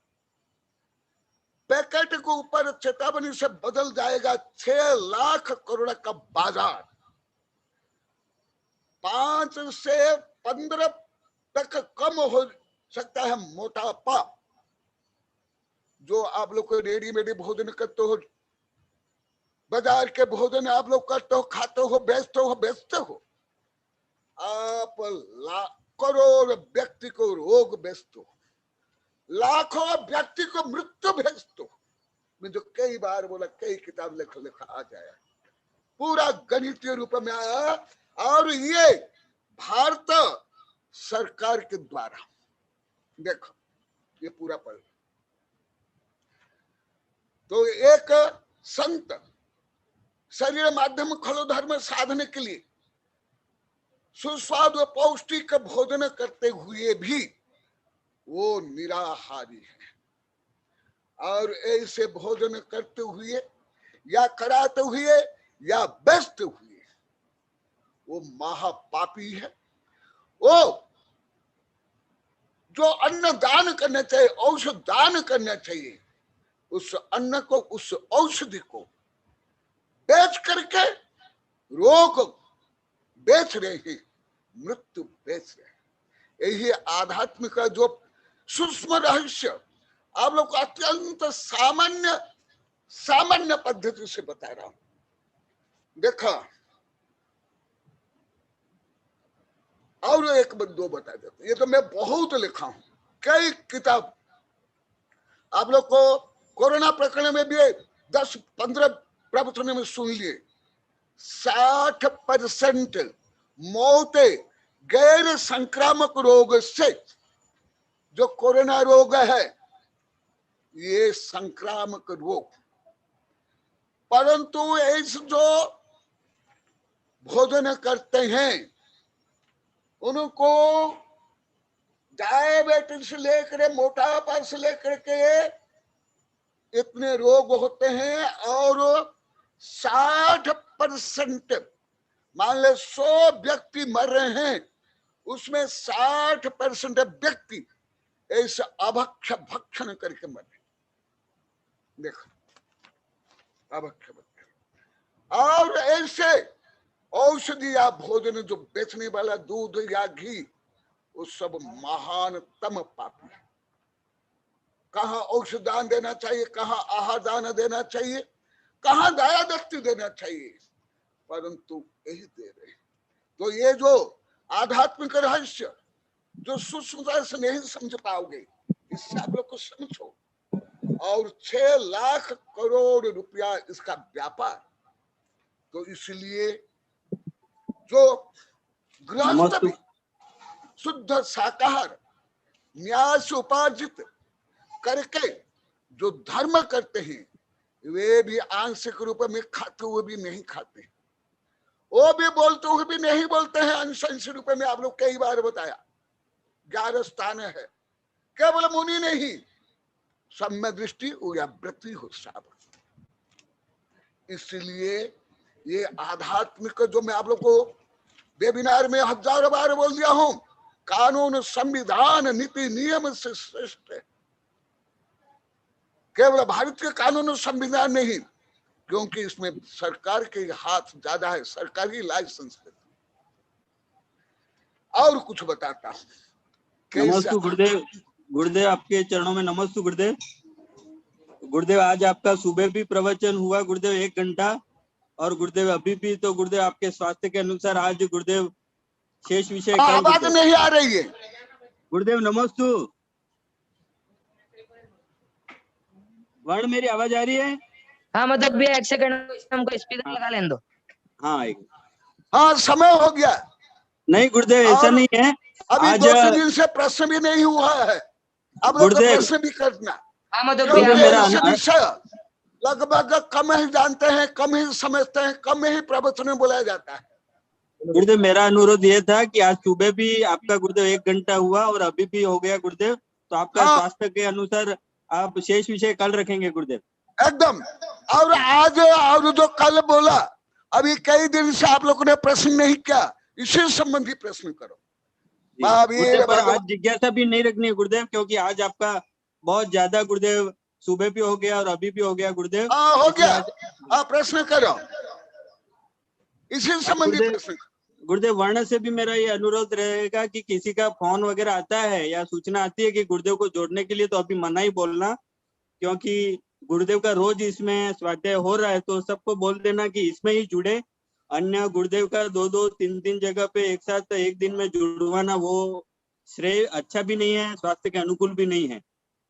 पैकेट के ऊपर चेतावनी से बदल जाएगा 6 लाख करोड़ का बाजार, 5 से 15 तक कम हो सकता है मोटापा। जो आप लोग को रेडीमेड भोजन करते हो, बाजार के भोजन आप लोग करते हो, खाते हो, बेचते हो, आप करोड़ व्यक्ति को रोग बेचते हो, लाखों व्यक्ति को मृत्यु भेजते हो। मैं जो कई बार बोला, कई किताब लिखा आ जाए, पूरा गणितीय रूप में आया। और ये भारत सरकार के द्वारा, देखो ये पूरा पढ़। तो एक संत शरीर माध्यम खलो धर्म साधने के लिए सुस्वाद व पौष्टिक भोजन करते हुए भी वो निराहारी है। और ऐसे भोजन करते हुए या कराते हुए या बेचते हुए वो महापापी है। वो जो अन्न दान करना चाहिए, औषध दान करना चाहिए, उस अन्न को, उस औषधि को बेच करके रोग बेच रहे हैं, मृत्यु बेच रहे हैं। यही आध्यात्मिक का जो सूक्ष्म रहस्य आप लोग को अत्यंत सामान्य पद्धति से बता रहा हूं। देखा, और एक दो बता देते, ये तो मैं बहुत लिखा हूं, कई किताब आप लोग को कोरोना प्रकरण में भी 10-15 प्रवचनों में सुन लिए। 60% मौतें गैर संक्रामक रोग से, जो कोरोना रोग है ये संक्रामक रोग, परंतु इस जो भोजन करते हैं उनको डायबिटीज से लेकर मोटापा से लेकर के इतने रोग होते हैं, और 60% मान ले 100 व्यक्ति मर रहे हैं, उसमें 60% व्यक्ति ऐसे अभक्ष्य भक्षण करके मर रहे। देखो, अभक्ष्य भक्षण। और ऐसे औषधि या भोजन जो बेचने वाला दूध या घी, वो सब महानतम पापी है। कहाँ औषध दान देना चाहिए, कहाँ आहार दान देना चाहिए, कहाँ दया दस्ती देना चाहिए, परंतु यही दे रहे। तो ये जो आध्यात्मिक रहस्य जो सूक्ष्मता से नहीं समझ पाओगे, इससे आप लोग को समझो। और 6 लाख करोड़ रुपया इसका व्यापार। तो इसलिए जो गृहस्थ भी शुद्ध शाकाहार न्याय से उपार्जित करके जो धर्म करते हैं, वे भी आंशिक रूप में खाते हुए भी नहीं खाते, वो भी बोलते हुए भी नहीं बोलते हैं। अंश रूप में आप लोग कई बार बताया 11 स्थान है, केवल मुनि नहीं, सम्य दृष्टि हो या वृत्ति हो श्रावक। इसलिए ये आध्यात्मिक जो मैं आप लोग को वेबिनार में 1000 बार बोल दिया हूं, कानून संविधान नीति नियम से श्रेष्ठ है। केवल भारत के कानून और संविधान नहीं, क्योंकि इसमें सरकार के हाथ ज्यादा है, सरकारी लाइसेंस है। और कुछ बताता हूं। नमस्ते गुरुदेव। गुरुदेव आपके चरणों में नमस्ते गुरुदेव। गुरुदेव आज आपका सुबह भी प्रवचन हुआ गुरुदेव 1 घंटा, और गुरुदेव अभी भी, तो गुरुदेव आपके स्वास्थ्य के अनुसार आज गुरुदेव शेष विषय आवाज नहीं आ रही है गुरुदेव। नमस्ते वर्ण, मेरी आवाज आ रही है? हाँ मतलब भी 1 सेकंड हमको स्पीकर लगा लेने दो। हाँ हाँ, समय हो गया। नहीं गुरुदेव, ऐसा नहीं है। अभी आज 2-3 दिन से प्रश्न भी नहीं हुआ है, अब लोग प्रश्न भी करना। हाँ मतलब विषय लगभग कम ही जानते हैं, कम ही समझते हैं, कम ही प्रवचन में बोला जाता है। गुरुदेव मेरा अनुरोध ये था कि आज सुबह भी आपका गुरुदेव 1 घंटा हुआ और अभी भी हो गया गुरुदेव, तो आपका स्वास्थ्य के अनुसार आप शेष विषय कल रखेंगे गुरुदेव। एकदम। और आज और जो कल बोला, अभी कई दिन से आप लोगों ने प्रश्न नहीं किया, इसी संबंधी प्रश्न करो। पर आज जिज्ञासा भी नहीं रखनी है गुरुदेव, क्योंकि आज आपका बहुत ज्यादा गुरुदेव सुबह भी हो गया और अभी भी हो गया गुरुदेव। हो गया, प्रश्न करो, इसी संबंधी प्रश्न। गुरुदेव वर्ण से भी मेरा ये अनुरोध रहेगा कि किसी का फोन वगैरह आता है या सूचना आती है कि गुरुदेव को जोड़ने के लिए, तो अभी मना ही बोलना, क्योंकि गुरुदेव का रोज इसमें स्वाध्याय हो रहा है, तो सबको बोल देना कि इसमें ही जुड़े। अन्य गुरुदेव का 2-2, 3-3 जगह पे एक साथ एक दिन में जुड़वाना वो श्रेय अच्छा भी नहीं है, स्वास्थ्य के अनुकूल भी नहीं है।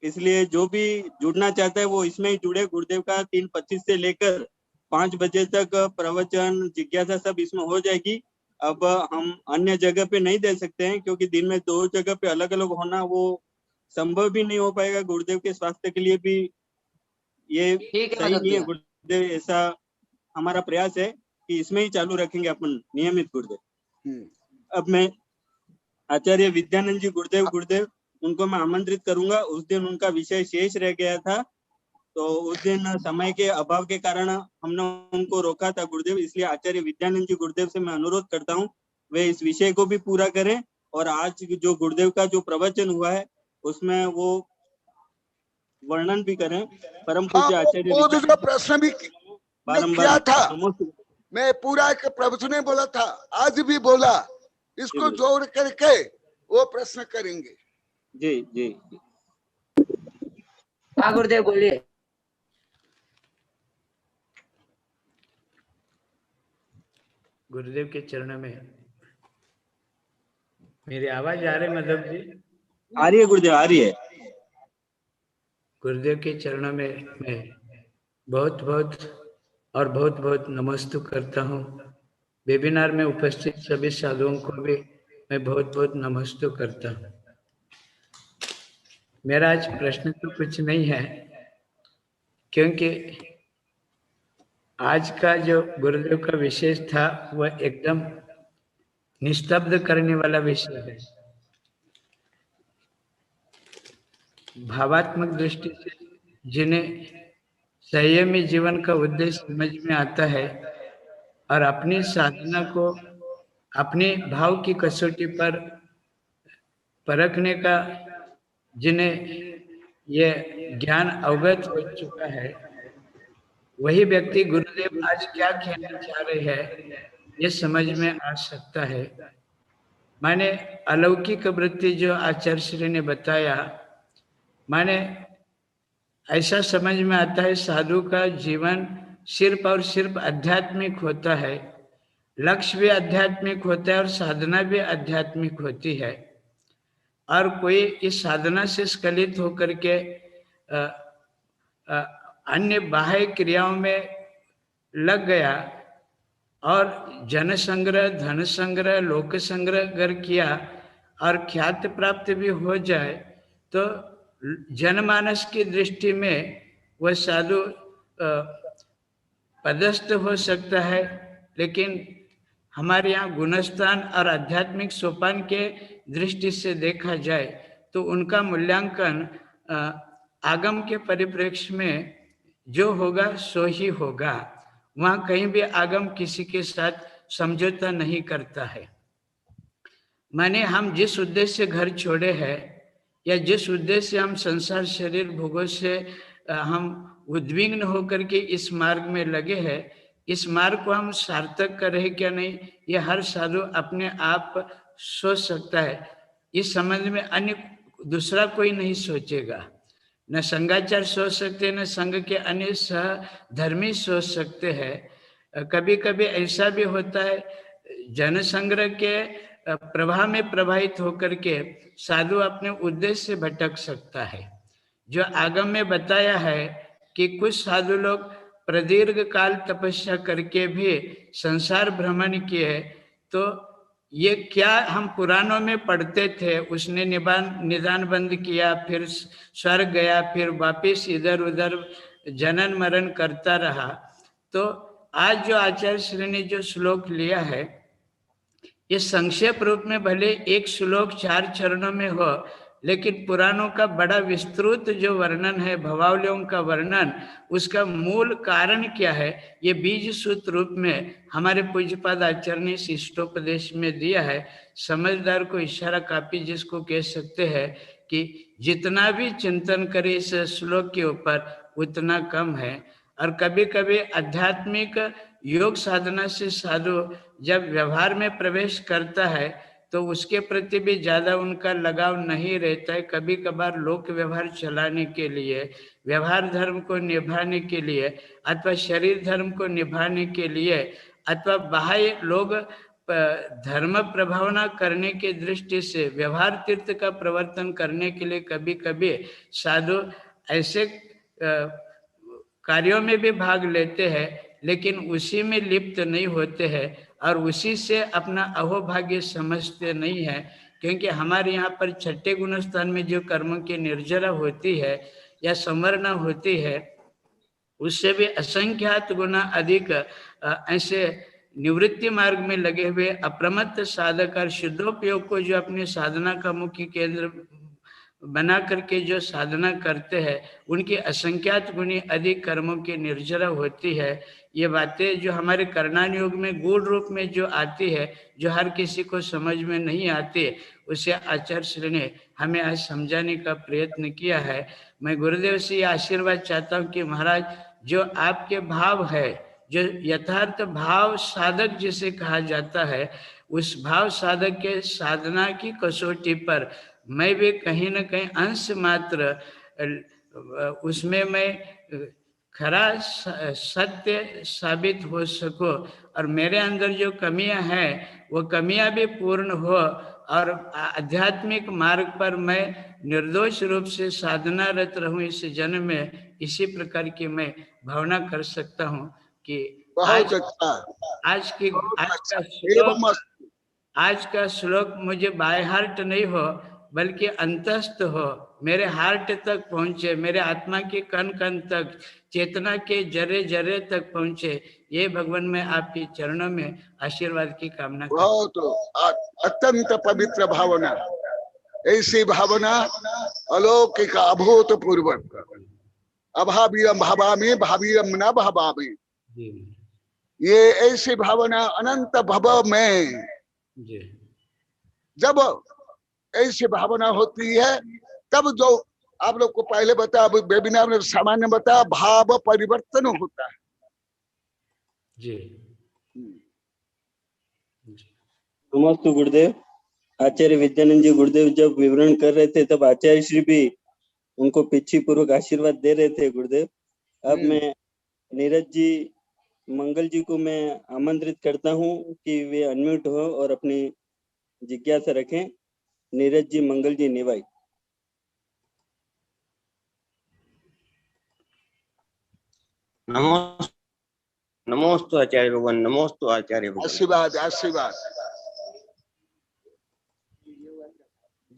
इसलिए जो भी जुड़ना चाहता है वो इसमें ही जुड़े। गुरुदेव का 3:25 से लेकर 5 बजे तक प्रवचन जिज्ञासा सब इसमें हो जाएगी। अब हम अन्य जगह पे नहीं दे सकते हैं, क्योंकि दिन में 2 जगह पे अलग अलग होना वो संभव भी नहीं हो पाएगा। गुरुदेव के स्वास्थ्य के लिए भी ये सही नहीं है गुरुदेव। ऐसा हमारा प्रयास है कि इसमें ही चालू रखेंगे अपन नियमित गुरुदेव। अब मैं आचार्य विद्यानंद जी गुरुदेव उनको मैं आमंत्रित करूंगा। उस दिन उनका विषय शेष रह गया था, तो उस दिन समय के अभाव के कारण हमने उनको रोका था गुरुदेव। इसलिए आचार्य विद्यानंद जी गुरुदेव से मैं अनुरोध करता हूँ वे इस विषय को भी पूरा करें, और आज जो गुरुदेव का जो प्रवचन हुआ है उसमें वो वर्णन भी करें। परम पूज्य आचार्य प्रश्न भी बारंबार मैं पूरा एक प्रभु ने बोला था, आज भी बोला, इसको जोड़ करके वो प्रश्न करेंगे। जी जी हाँ गुरुदेव बोलिए। गुरुदेव के चरणों में मेरी आवाज आ रही माधव जी? आ रही है गुरुदेव, आ रही है। गुरुदेव के चरणों में मैं बहुत बहुत और बहुत बहुत नमस्ते करता हूँ। वेबिनार में उपस्थित सभी साधुओं को भी मैं बहुत बहुत नमस्ते करता हूँ। मेरा आज प्रश्न तो कुछ नहीं है, क्योंकि आज का जो गुरुदेव का विशेष था वह एकदम निस्तब्ध करने वाला विषय है। भावात्मक दृष्टि से जिन्हें संयमी जीवन का उद्देश्य समझ में आता है और अपनी साधना को अपने भाव की कसौटी पर परखने का जिन्हें यह ज्ञान अवगत हो चुका है, वही व्यक्ति गुरुदेव आज क्या कहना चाह रहे हैं ये समझ में आ सकता है। माने अलौकिक वृत्ति जो आचार्य श्री ने बताया, माने ऐसा समझ में आता है साधु का जीवन सिर्फ और सिर्फ आध्यात्मिक होता है, लक्ष्य भी आध्यात्मिक होता है और साधना भी आध्यात्मिक होती है। और कोई इस साधना से स्खलित होकर के अन्य बाह्य क्रियाओं में लग गया और जन संग्रह, धन संग्रह, लोक संग्रह अगर किया और ख्याति प्राप्त भी हो जाए तो जनमानस की दृष्टि में वह साधु पदस्थ हो सकता है, लेकिन हमारे यहाँ गुणस्थान और आध्यात्मिक सोपान के दृष्टि से देखा जाए तो उनका मूल्यांकन आगम के परिप्रेक्ष्य में जो होगा सो ही होगा। वहाँ कहीं भी आगम किसी के साथ समझौता नहीं करता है। माने हम जिस उद्देश्य से घर छोड़े हैं या जिस उद्देश्य से हम संसार शरीर भोगों से हम उद्विग्न होकर के इस मार्ग में लगे हैं, इस मार्ग को हम सार्थक कर रहे क्या नहीं, ये हर साधु अपने आप सोच सकता है। इस संबंध में अन्य दूसरा कोई नहीं सोचेगा, न संघाचार सोच सकते, न संघ के अन्य सहधर्मी सोच सकते हैं। कभी कभी ऐसा भी होता है जन संग्रह के प्रवाह में प्रभावित होकर के साधु अपने उद्देश्य से भटक सकता है। जो आगम में बताया है कि कुछ साधु लोग प्रदीर्घ काल तपस्या करके भी संसार भ्रमण किए, तो ये क्या हम पुराणों में पढ़ते थे, उसने निदान बंद किया, फिर स्वर्ग गया, फिर वापिस इधर उधर जनन मरण करता रहा। तो आज जो आचार्य श्री ने जो श्लोक लिया है, ये संक्षेप रूप में भले एक श्लोक 4 चरणों में हो, लेकिन पुराणों का बड़ा विस्तृत जो वर्णन है, भवावलियों का वर्णन, उसका मूल कारण क्या है, ये बीज सूत्र रूप में हमारे पूज्यपाद आचार्य ने शिष्टोपदेश में दिया है। समझदार को इशारा काफी जिसको कह सकते हैं कि जितना भी चिंतन करे इस श्लोक के ऊपर उतना कम है। और कभी कभी आध्यात्मिक योग साधना से साधु जब व्यवहार में प्रवेश करता है तो उसके प्रति भी ज्यादा उनका लगाव नहीं रहता है। कभी कभार लोक व्यवहार चलाने के लिए, व्यवहार धर्म को निभाने के लिए, अथवा शरीर धर्म को निभाने के लिए, अथवा बाह्य लोग धर्म प्रभावना करने की दृष्टि से व्यवहार तीर्थ का प्रवर्तन करने के लिए कभी कभी साधु ऐसे कार्यों में भी भाग लेते हैं, लेकिन उसी में लिप्त नहीं होते हैं और उसी से अपना अहोभाग्य समझते नहीं है। क्योंकि हमारे यहाँ पर 6ठे गुणस्थान में जो कर्म की निर्जरा होती है या संवरणा होती है, उससे भी असंख्यात गुना अधिक ऐसे निवृत्ति मार्ग में लगे हुए अप्रमत्त साधक और शुद्धोपयोग को जो अपने साधना का मुख्य केंद्र बना करके जो साधना करते हैं, उनकी असंख्यात गुनी अधिक कर्मों की निर्जरा होती है। ये बातें जो हमारे करणान योग में गूढ़ रूप में जो आती है, जो हर किसी को समझ में नहीं आती, उसे आचार्य श्री ने हमें आज समझाने का प्रयत्न किया है। मैं गुरुदेव से ये आशीर्वाद चाहता हूँ कि महाराज जो आपके भाव है, जो यथार्थ भाव साधक जिसे कहा जाता है, उस भाव साधक के साधना की कसौटी पर मैं भी कहीं न कहीं अंश मात्र उसमें मैं खरा सत्य साबित हो सको और मेरे अंदर जो कमियां हैं वो कमियां भी पूर्ण हो और आध्यात्मिक मार्ग पर मैं निर्दोष रूप से साधनारत रहूं इस जन्म में, इसी प्रकार की मैं भावना कर सकता हूं कि बहुत अच्छा, आज बहुत अच्छा, का श्लोक, एवं आज का श्लोक मुझे बाय हार्ट नहीं हो बल्कि अंतस्थ हो, मेरे हार्ट तक पहुंचे, मेरे आत्मा के कण कण तक, चेतना के जरे जरे तक पहुंचे। ये भगवान मैं आपके चरणों में आशीर्वाद की कामना करता हूं। बहुत अत्यंत पवित्र भावना, ऐसी भावना अलौकिक अभूतपूर्व, अभाव्यम भावामि भाव्यम न भावामि, ये ऐसी भावना अनंत भव में जी। जब ऐसी भावना होती है तब जो आप लोग को पहले बताया, वेबिनार में सामान्य बताया, भाव परिवर्तन होता है। जी। नमस्ते गुरुदेव। आचार्य विद्यानंद जी गुरुदेव जब विवरण कर रहे थे तब आचार्य श्री भी उनको पीछे पूर्वक आशीर्वाद दे रहे थे गुरुदेव। अब मैं नीरज जी मंगल जी को मैं आमंत्रित करता हूं कि वे अनम्यूट हो और अपनी जिज्ञासा रखें। नीरज जी मंगल जी निवाई। नमोस्तु आचार्य भगवान, नमोस्तु आचार्य भगवान। आशीर्वाद आशीर्वाद।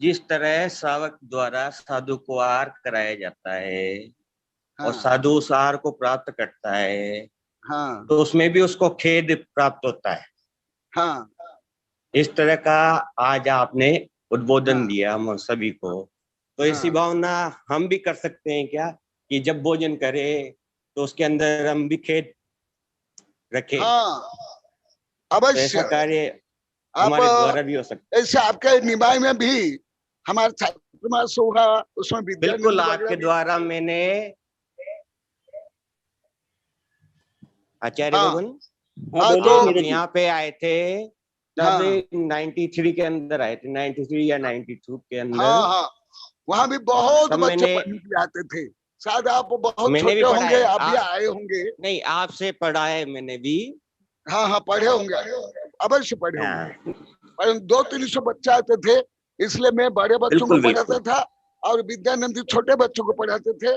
जिस तरह श्रावक द्वारा साधु को आहार कराया जाता है, हाँ, और साधु उस आहार को प्राप्त करता है, हाँ, तो उसमें भी उसको खेद प्राप्त होता है। हाँ, इस तरह का आज आपने उद्बोधन हाँ, दिया हम सभी को, तो ऐसी भावना हम भी कर सकते हैं क्या कि जब भोजन करें तो उसके अंदर हम भी खेद रखें? हाँ, तो अवश्य ऐसा कार्य आप हमारे द्वारा भी हो सकता है। ऐसे आपके निभाई में भी हमारे छात्र हुआ, उसमें बिल्कुल आपके द्वारा मैंने आचार्य भगवान तो यहाँ पे आए थे तब 93 के अंदर आए थे, 93 या 92 के अंदर। हाँ, वहाँ भी बहुत तब बच्चे मैंने पढ़ने के आते थे। शायद आप बहुत मैंने भी छोटे पढ़ा होंगे, है, आप भी आए होंगे। नहीं आपसे पढ़ा है मैंने भी। हाँ, पढ़े होंगे, अवश्य पढ़े हाँ। होंगे। पर 200-300 बच्चे आते थे, इसलिए मैं बड़े बच्चों को बिल्कुल, पढ़ाता था और विद्यानंद छोटे बच्चों को पढ़ाते थे।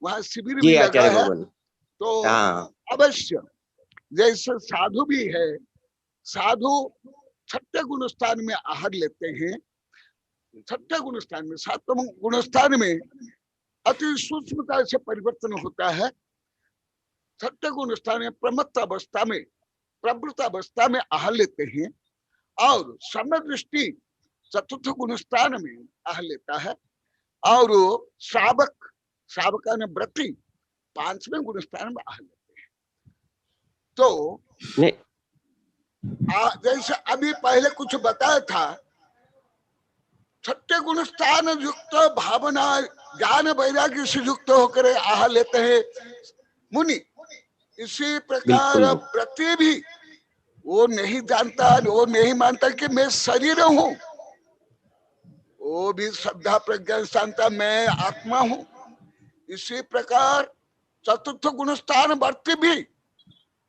वहाँ शिविर जी भी लगा आचार्य है। भगवान। तो हाँ, अवश्य जैसे साधु भी है, साधु छठे गुण स्थान में आहार लेते हैं। छठे गुण स्थान में, सातवें गुण स्थान में अति सूक्ष्मता से परिवर्तन होता है। छठे गुण स्थान में प्रमत्त अवस्था में, प्रवृत्त अवस्था में आहार लेते हैं और समय दृष्टि चतुर्थ गुण स्थान में आहार लेता है और श्रावक ने व्रती 5वें गुण स्थान में आहार लेते हैं। तो जैसे अभी पहले कुछ बताया था, छठे गुण स्थान युक्त भावना ज्ञान वैराग्य से युक्त होकर आहार लेते हैं मुनि। इसी प्रकार व्रती भी वो नहीं जानता, वो नहीं मानता कि मैं शरीर हूं, वो भी श्रद्धा प्रज्ञा जानता मैं आत्मा हूं। इसी प्रकार चतुर्थ गुण स्थान व्रती भी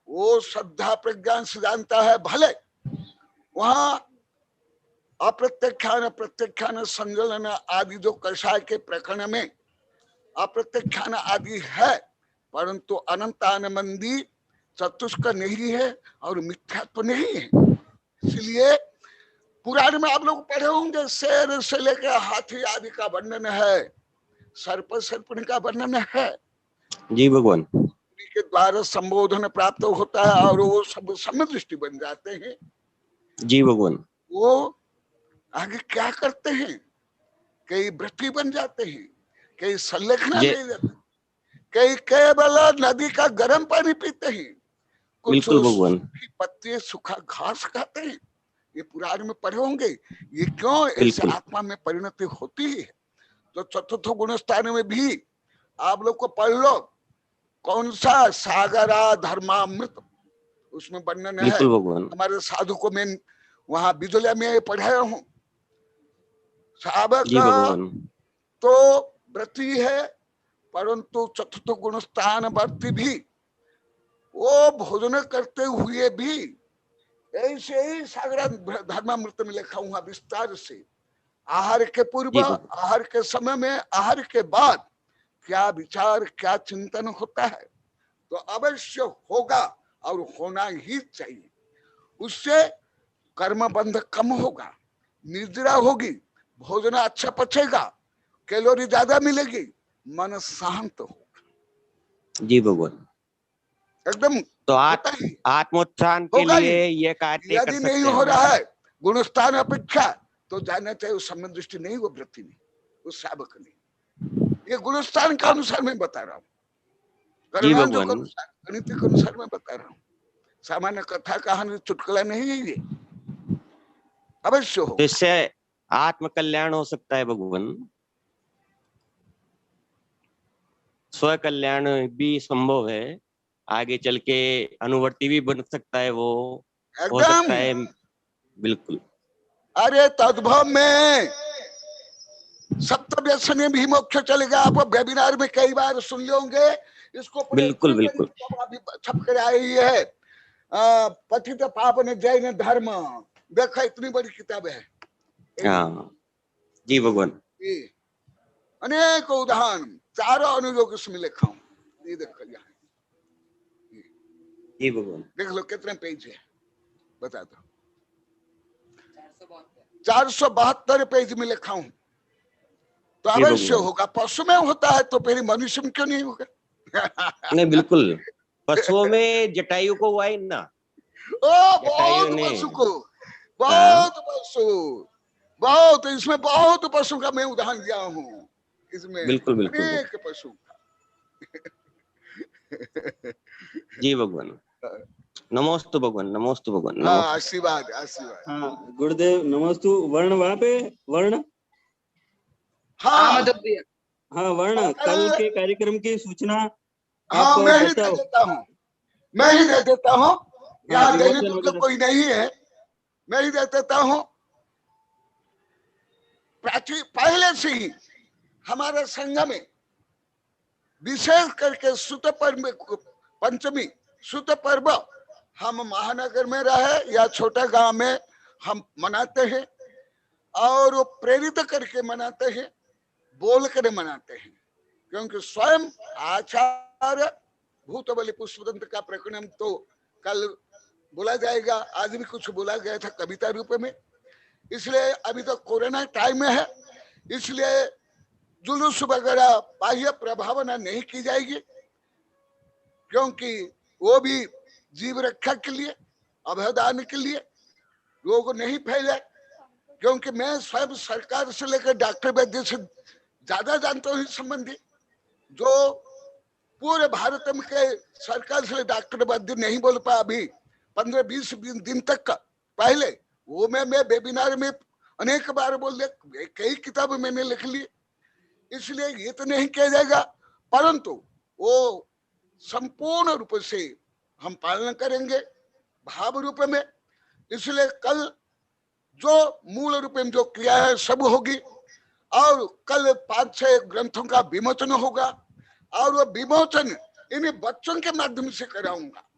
वो श्रद्धा प्रज्ञा से जानता है। भले वहां अप्रत्यक्षान प्रत्यक्षान संगलन आदि जो कषाय के प्रकरण में अप्रत्यक्षान आदि है, परंतु अनंतानमंदी चतुष्क नहीं है और मिथ्यात्व तो नहीं है। इसलिए पुराण में आप लोग पढ़े होंगे, शेर से लेकर हाथी आदि का वर्णन है, सर्प सर्पण का वर्णन है। जी भगवान। के द्वारा संबोधन प्राप्त होता है और वो सब समदृष्टि बन जाते हैं। जी भगवान। वो आगे क्या करते हैं, कई व्रती बन जाते हैं, कई संलेखना ले जाते हैं, कई केवल नदी का गर्म पानी पीते हैं, कुछ पत्ते सूखा घास खाते हैं। ये पुराण में पढ़े होंगे। ये क्यों ऐसे आत्मा में परिणति होती है? तो चतुर्थ गुण स्थान में भी आप लोग को पढ़ लो, कौन सा सागरा धर्मामृत, उसमें वर्णन है। बिल्कुल भगवान। हमारे साधु को मैं वहां बिजलिया में पढ़ाया हूं। सावक जी भगवान। तो व्रती है, परंतु चतुर्थ गुण स्थान वर्ती भी, वो भोजन करते हुए भी ऐसे ही सागरा धर्मामृत में लिखा हुआ विस्तार से, आहार के पूर्व, आहार के समय में, आहार के बाद क्या विचार, क्या चिंतन होता है, तो अवश्य होगा और होना ही चाहिए। उससे कर्म बंध कम होगा, निद्रा होगी, भोजन अच्छा पचेगा, कैलोरी ज्यादा मिलेगी, मन शांत होगा। जी भगवान। एकदम तो आत्मोत्थान के लिए ये कार्य कर यदि सकते नहीं हैं। हो रहा है गुणस्थान अपेक्षा, तो जाना चाहिए उस समय दृष्टि नहीं, वो वृत्ति नहीं, उस सावक नहीं। ये गुणस्थान के अनुसार मैं बता रहा हूँ, कर्मांजों के अनुसार, गणित के अनुसार मैं बता रहा हूँ। सामान्य कथा कहानी चुटकुला नहीं है ये, अवश्य हो। तो इससे आत्म कल्याण हो सकता है भगवान, स्व कल्याण भी संभव है, आगे चल के अनुवर्ती भी बन सकता है, वो हो सकता है। बिल्कुल। अरे तद्भव में सप्त व्यसने भी मोक्ष चलेगा। आप वेबिनार में कई बार सुन लोगे इसको। बिल्कुल बिल्कुल। अभी छप कर आई है, पतित पावन जैन धर्म, देखा इतनी बड़ी किताब है। हाँ जी भगवान। अनेक उदाहरण, चारों अनुयोग इसमें लिखा हूं, ये देखो यहाँ। जी भगवान। देख लो कितने पेज है, बता दो। 472 पेज में लिखा हूं, तो अवश्य होगा। पशु में होता है तो फिर मनुष्य में क्यों नहीं होगा? नहीं बिल्कुल, पशुओं में जटायु को हुआ ना। ओ बहुत पशु को, बहुत पशु, बहुत, इसमें बहुत पशु का मैं उदाहरण दिया हूँ इसमें। बिल्कुल बिल्कुल अनेक पशु का। जी भगवान। नमोस्तु भगवान, नमोस्तु भगवान। आशीर्वाद आशीर्वाद। हाँ गुरुदेव नमोस्तु। वर्ण वहाँ पे वर्ण, हाँ हाँ वर्ण, कल के कार्यक्रम की सूचना हाँ मैं ही दे देता हूँ, मैं ही दे देता हूँ। यहाँ देने तो कोई नहीं है, मैं ही दे देता हूँ। पहले से ही हमारे संघ में विशेष करके सुत पर्व, पंचमी सुत पर्व हम महानगर में रहे या छोटा गांव में हम मनाते हैं, और वो प्रेरित करके मनाते हैं, बोल कर मनाते हैं। क्योंकि स्वयं आचार्य भूतबली पुष्पतंत्र का प्रकरण तो कल बोला जाएगा, आज भी कुछ बोला गया था कविता रूप में। इसलिए अभी तो कोरोना टाइम में है, इसलिए जुलूस वगैरह बाह्य प्रभावना नहीं की जाएगी, क्योंकि वो भी जीव रक्षा के लिए, अभयदान के लिए, रोग नहीं फैले। क्योंकि मैं स्वयं सरकार से लेकर डॉक्टर वैद्य से ज्यादा जानता हूँ इस संबंधी। जो पूरे भारत में के सरकार से डॉक्टर वैद्य नहीं बोल पाया अभी 15-20 दिन तक का पहले, वो मैं वेबिनार में अनेक बार बोल दिया, कई किताब मैंने लिख ली। इसलिए ये तो नहीं किया जाएगा, परंतु वो संपूर्ण रूप से हम पालन करेंगे भाव रूप में। इसलिए कल जो मूल रूप में जो क्रिया है सब होगी, और कल 5-6 ग्रंथों का विमोचन होगा, और वो विमोचन इन बच्चों के माध्यम से कराऊंगा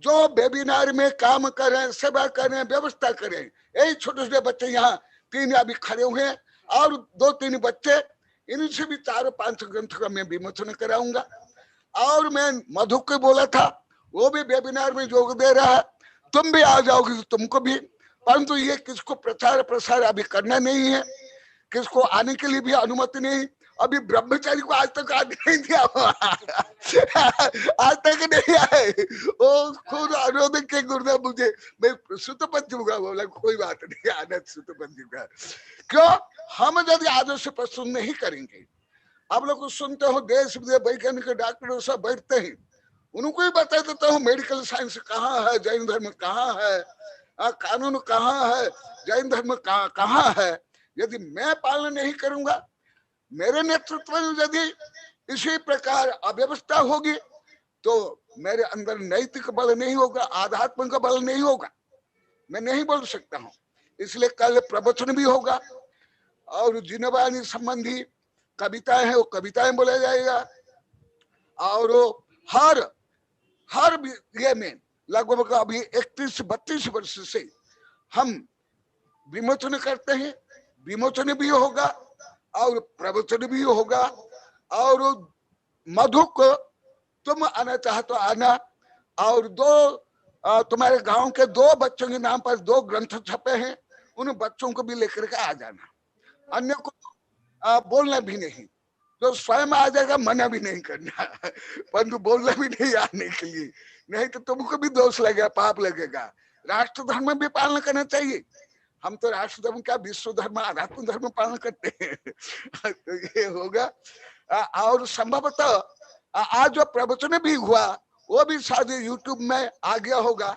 जो वेबिनार में काम करें, सेवा करें, व्यवस्था करें। यही छोटे छोटे बच्चे यहाँ 3 अभी खड़े हुए हैं, और 2-3 बच्चे, इनसे भी 4-5 ग्रंथ का मैं विमोचन कराऊंगा। और मैं मधु को बोला था, वो भी वेबिनार में जोग दे रहा है, तुम भी आ जाओगे तो तुमको भी। परंतु ये किसको प्रचार प्रसार अभी करना नहीं है, किसको आने के लिए भी अनुमति नहीं। अभी ब्रह्मचारी को आज तक आने नहीं दिया, आज तक नहीं आए। वो खुद अनुरोध के गुरुदेव मुझे, मैं सुत पंचम का बोला कोई बात नहीं, आना सुत पंचम का। क्यों? हम यदि आदर्श प्रस्तुत नहीं करेंगे, आप लोग सुनते हो देश विदेश वैज्ञानिक डॉक्टर सब बैठते हैं, उनको ही बता देता हूँ मेडिकल साइंस कहाँ है, जैन धर्म कहाँ है, कानून कहाँ है, जैन धर्म कहाँ है। यदि मैं पालन नहीं करूंगा, मेरे नेतृत्व में यदि इसी प्रकार अव्यवस्था होगी, तो मेरे अंदर नैतिक बल नहीं होगा, आध्यात्मिक बल नहीं होगा, मैं नहीं बोल सकता हूँ। इसलिए कल प्रवचन भी होगा और जिनवाणी संबंधी कविताएं हैं वो कविताएं बोला जाएगा। और हर ये में लगभग अभी 31-32 वर्ष से हम विमोचन करते हैं, विमोचन भी होगा और प्रवचन भी होगा। और मधु को तुम आना चाहे तो आना। और तुम्हारे गांव के 2 बच्चों के नाम पर 2 ग्रंथ छपे हैं, उन बच्चों को भी लेकर के आ जाना। अन्य को बोलना भी नहीं, तो स्वयं आ जाएगा, मना भी नहीं करना, परंतु बोलना भी नहीं आने के लिए, नहीं तो तुमको भी दोष लगेगा, पाप लगेगा। राष्ट्र धर्म में भी पालन करना चाहिए। हम तो राष्ट्र धर्म का विश्व धर्म आध्यात्मिक धर्म पालन करते हैं। तो ये होगा। और संभवतः आज जो प्रवचन भी हुआ वो भी शायद यूट्यूब में आ गया होगा।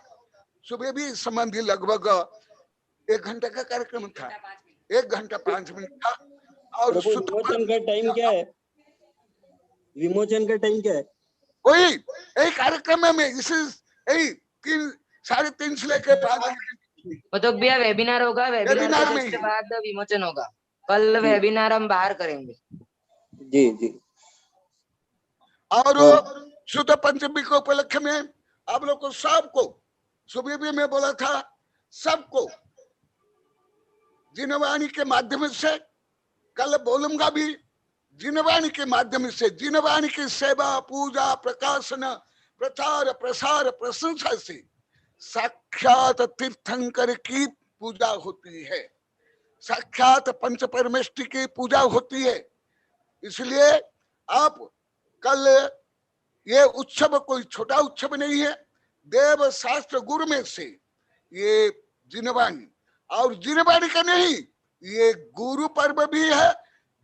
सुबह भी संबंधी लगभग 1 घंटे का कार्यक्रम था, 1 घंटा 5 मिनट था। और विमोचन का टाइम क्या है? विमोचन का टाइम क्या है? वही यही कार्यक्रम में इसी 3:30 से लेकर 5 वो तो भैया वेबिनार होगा, वेबिनार में के बाद विमोचन होगा। कल वेबिनार हम बाहर करेंगे। जी जी। और शुद्ध पंचमी के उपलक्ष्य में आप लोग को सबको, सुबह भी मैं बोला था, सबको जिनवाणी के माध्यम से कल बोलूंगा भी, जिनवाणी के माध्यम से, जिनवाणी की सेवा, पूजा, प्रकाशन, प्रचार, प्रसार, प्रशंसा से साक्षात तीर्थंकर की पूजा होती है, साक्षात पंच परमेष्टि की पूजा होती है। इसलिए आप कल ये उत्सव कोई छोटा उत्सव नहीं है। देव शास्त्र गुरु में से ये जिनवाणी, और जिनवाणी का नहीं, ये गुरु पर्व भी है,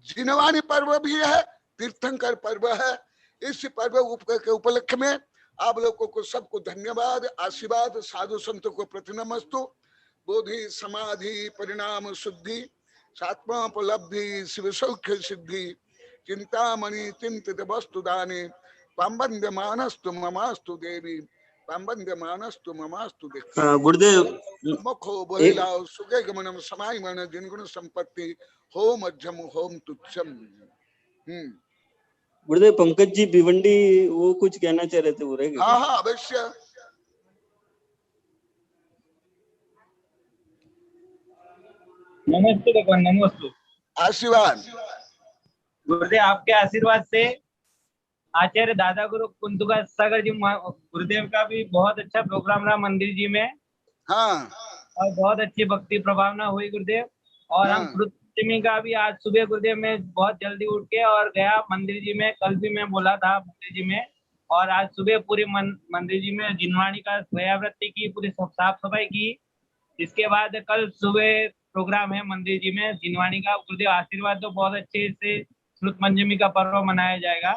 जिनवाणी पर्व भी है, तीर्थंकर पर्व है। इस पर्व के उपलक्ष्य में आप लोगों को सबको धन्यवाद, आशीर्वाद, साधु संतों को प्रति नमस्तु। बोधि समाधि परिणाम शुद्धि, सात्मोपलब्धि शिव सौख्य सिद्धि, चिंतामणि चिंतित वस्तु दाने, पाम्बंद्य मानस्तु ममास्तु देवी, पाम्बंद्य मानस्तु ममास्तु देवी। गुरुदेव मुखो बहिलाओ सुगे गमनम समाय मन जिनगुण संपत्ति हो मध्यम होम तुच्छम। गुरुदेव पंकज जी भिवंडी वो कुछ कहना चाह रहे थे, वो रहेगा? हाँ अवश्य। नमस्ते भगवान, नमस्ते। आशीर्वाद गुरुदेव, आपके आशीर्वाद से आचार्य दादा गुरु कुंतुका सागर जी गुरुदेव का भी बहुत अच्छा प्रोग्राम रहा मंदिर जी में। हाँ, और बहुत अच्छी भक्ति प्रभावना हुई गुरुदेव। और हम पंचमी का भी आज सुबह गुरुदेव में बहुत जल्दी उठ के और गया मंदिर जी में। कल भी मैं बोला था मंदिर जी में, और आज सुबह पूरी मंदिर जी में जिनवाणी का व्यावृत्ति की, पूरी साफ सफाई की। इसके बाद कल सुबह प्रोग्राम है मंदिर जी में जिनवाणी का। गुरुदेव आशीर्वाद तो बहुत अच्छे से श्रुत पंचमी का पर्व मनाया जाएगा।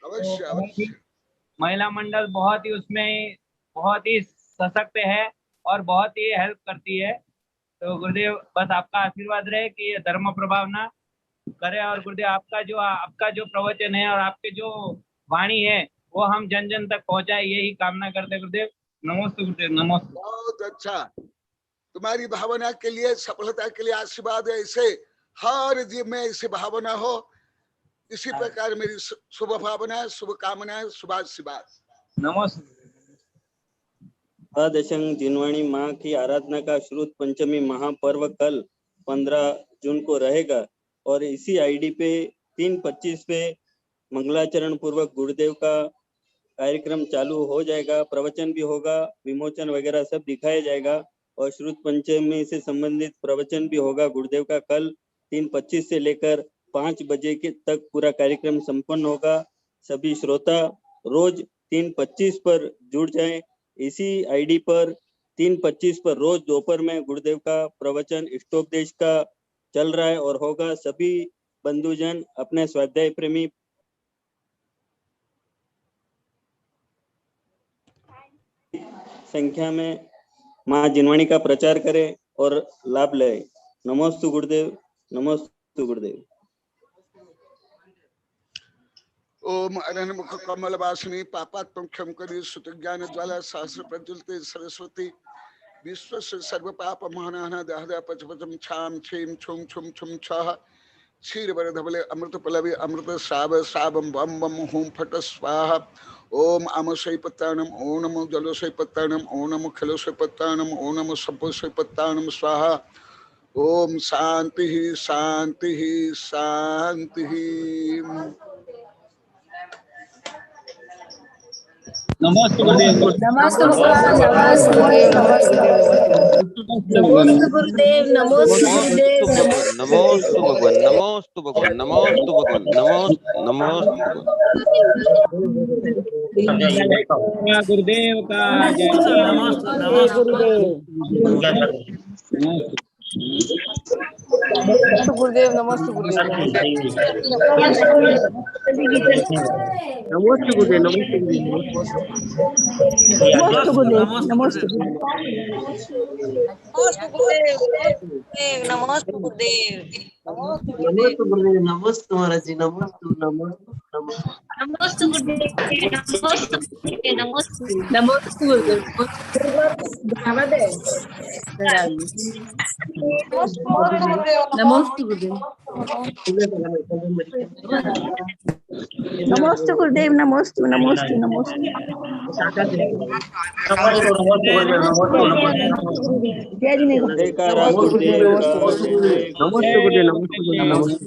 तो महिला मंडल बहुत ही उसमें बहुत ही सशक्त है और बहुत ही हेल्प करती है। तो गुरुदेव बस आपका आशीर्वाद रहे कि ये धर्म प्रभावना करे। और गुरुदेव आपका जो प्रवचन है और आपके जो वाणी है वो हम जन जन तक पहुंचाए, यही कामना करते गुरुदेव। नमस्ते गुरुदेव, नमस्ते। बहुत अच्छा, तुम्हारी भावना के लिए, सफलता के लिए आशीर्वाद है। इसे हर जीव में ऐसी भावना हो, इसी प्रकार मेरी शुभ भावना, शुभकामनाएं, शुभाशीर्वाद। नमस्ते। दशंग जिनवाणी माँ की आराधना का श्रुत पंचमी महापर्व कल 15 जून को रहेगा और इसी आईडी पे 3:25 पे मंगलाचरण पूर्वक गुरुदेव का कार्यक्रम चालू हो जाएगा। प्रवचन भी होगा, विमोचन वगैरह सब दिखाया जाएगा और श्रुत पंचमी से संबंधित प्रवचन भी होगा गुरुदेव का। कल 3:25 से लेकर 5 बजे के तक पूरा कार्यक्रम संपन्न होगा। सभी श्रोता रोज 3:25 पर जुड़ जाएं। इसी आईडी पर 3:25 पर रोज दोपहर में गुरुदेव का प्रवचन इष्टोपदेश का चल रहा है और होगा। सभी बंधुजन अपने स्वाध्याय प्रेमी संख्या में माँ जिनवाणी का प्रचार करें और लाभ ले। नमोस्तु गुरुदेव, नमोस्तु गुरुदेव। ओम अरण्य मुख कमल वासिनी पापात्म क्षम करी सुत ज्ञान ज्वाला सहस्र प्रज्वलते सरस्वती विश्व सर्व पाप महाना दहदा पचपचम छाम छीम छुम छुम छुम छह क्षीर वर धवले अमृत पलवि अमृत साव सावम बम बम हुम फट स्वाहा ओम आम सैपत्तानम ओम नमो जलो सैपत्तानम ओम नमो खलो सैपत्तानम ओम नमो सपो सैपत्तानम स्वाहा ओम शांति शांति शांति। नमस्ते गुरुदेव। नमस्ते गुरुदेव। नमस्ते गुरुदेव। नमोस्तु भगवान, नमोस्तु भगवान, नमोस्तु भगवान, नमोस्तु गुरुदेव का जय। गुरुदेव। नमस्ते गुरुदेव। नमस्ते गुरुदेव। नमस्ते नमस्ते गुरुदेव। नमस्ते गुरुदेव। नमस्ते महाराज जी। नमस्ते नमस्ते नमस्ते गुरुदेव। नमस्ते गुरुदेव। नमस्ते गुरुदेव। नमस्ते गुरुदेव। नमस्ते नमस्ते नमस्ते। जयकारा गुरुदेव का। नमस्ते गुरुदेव। नमस्ते।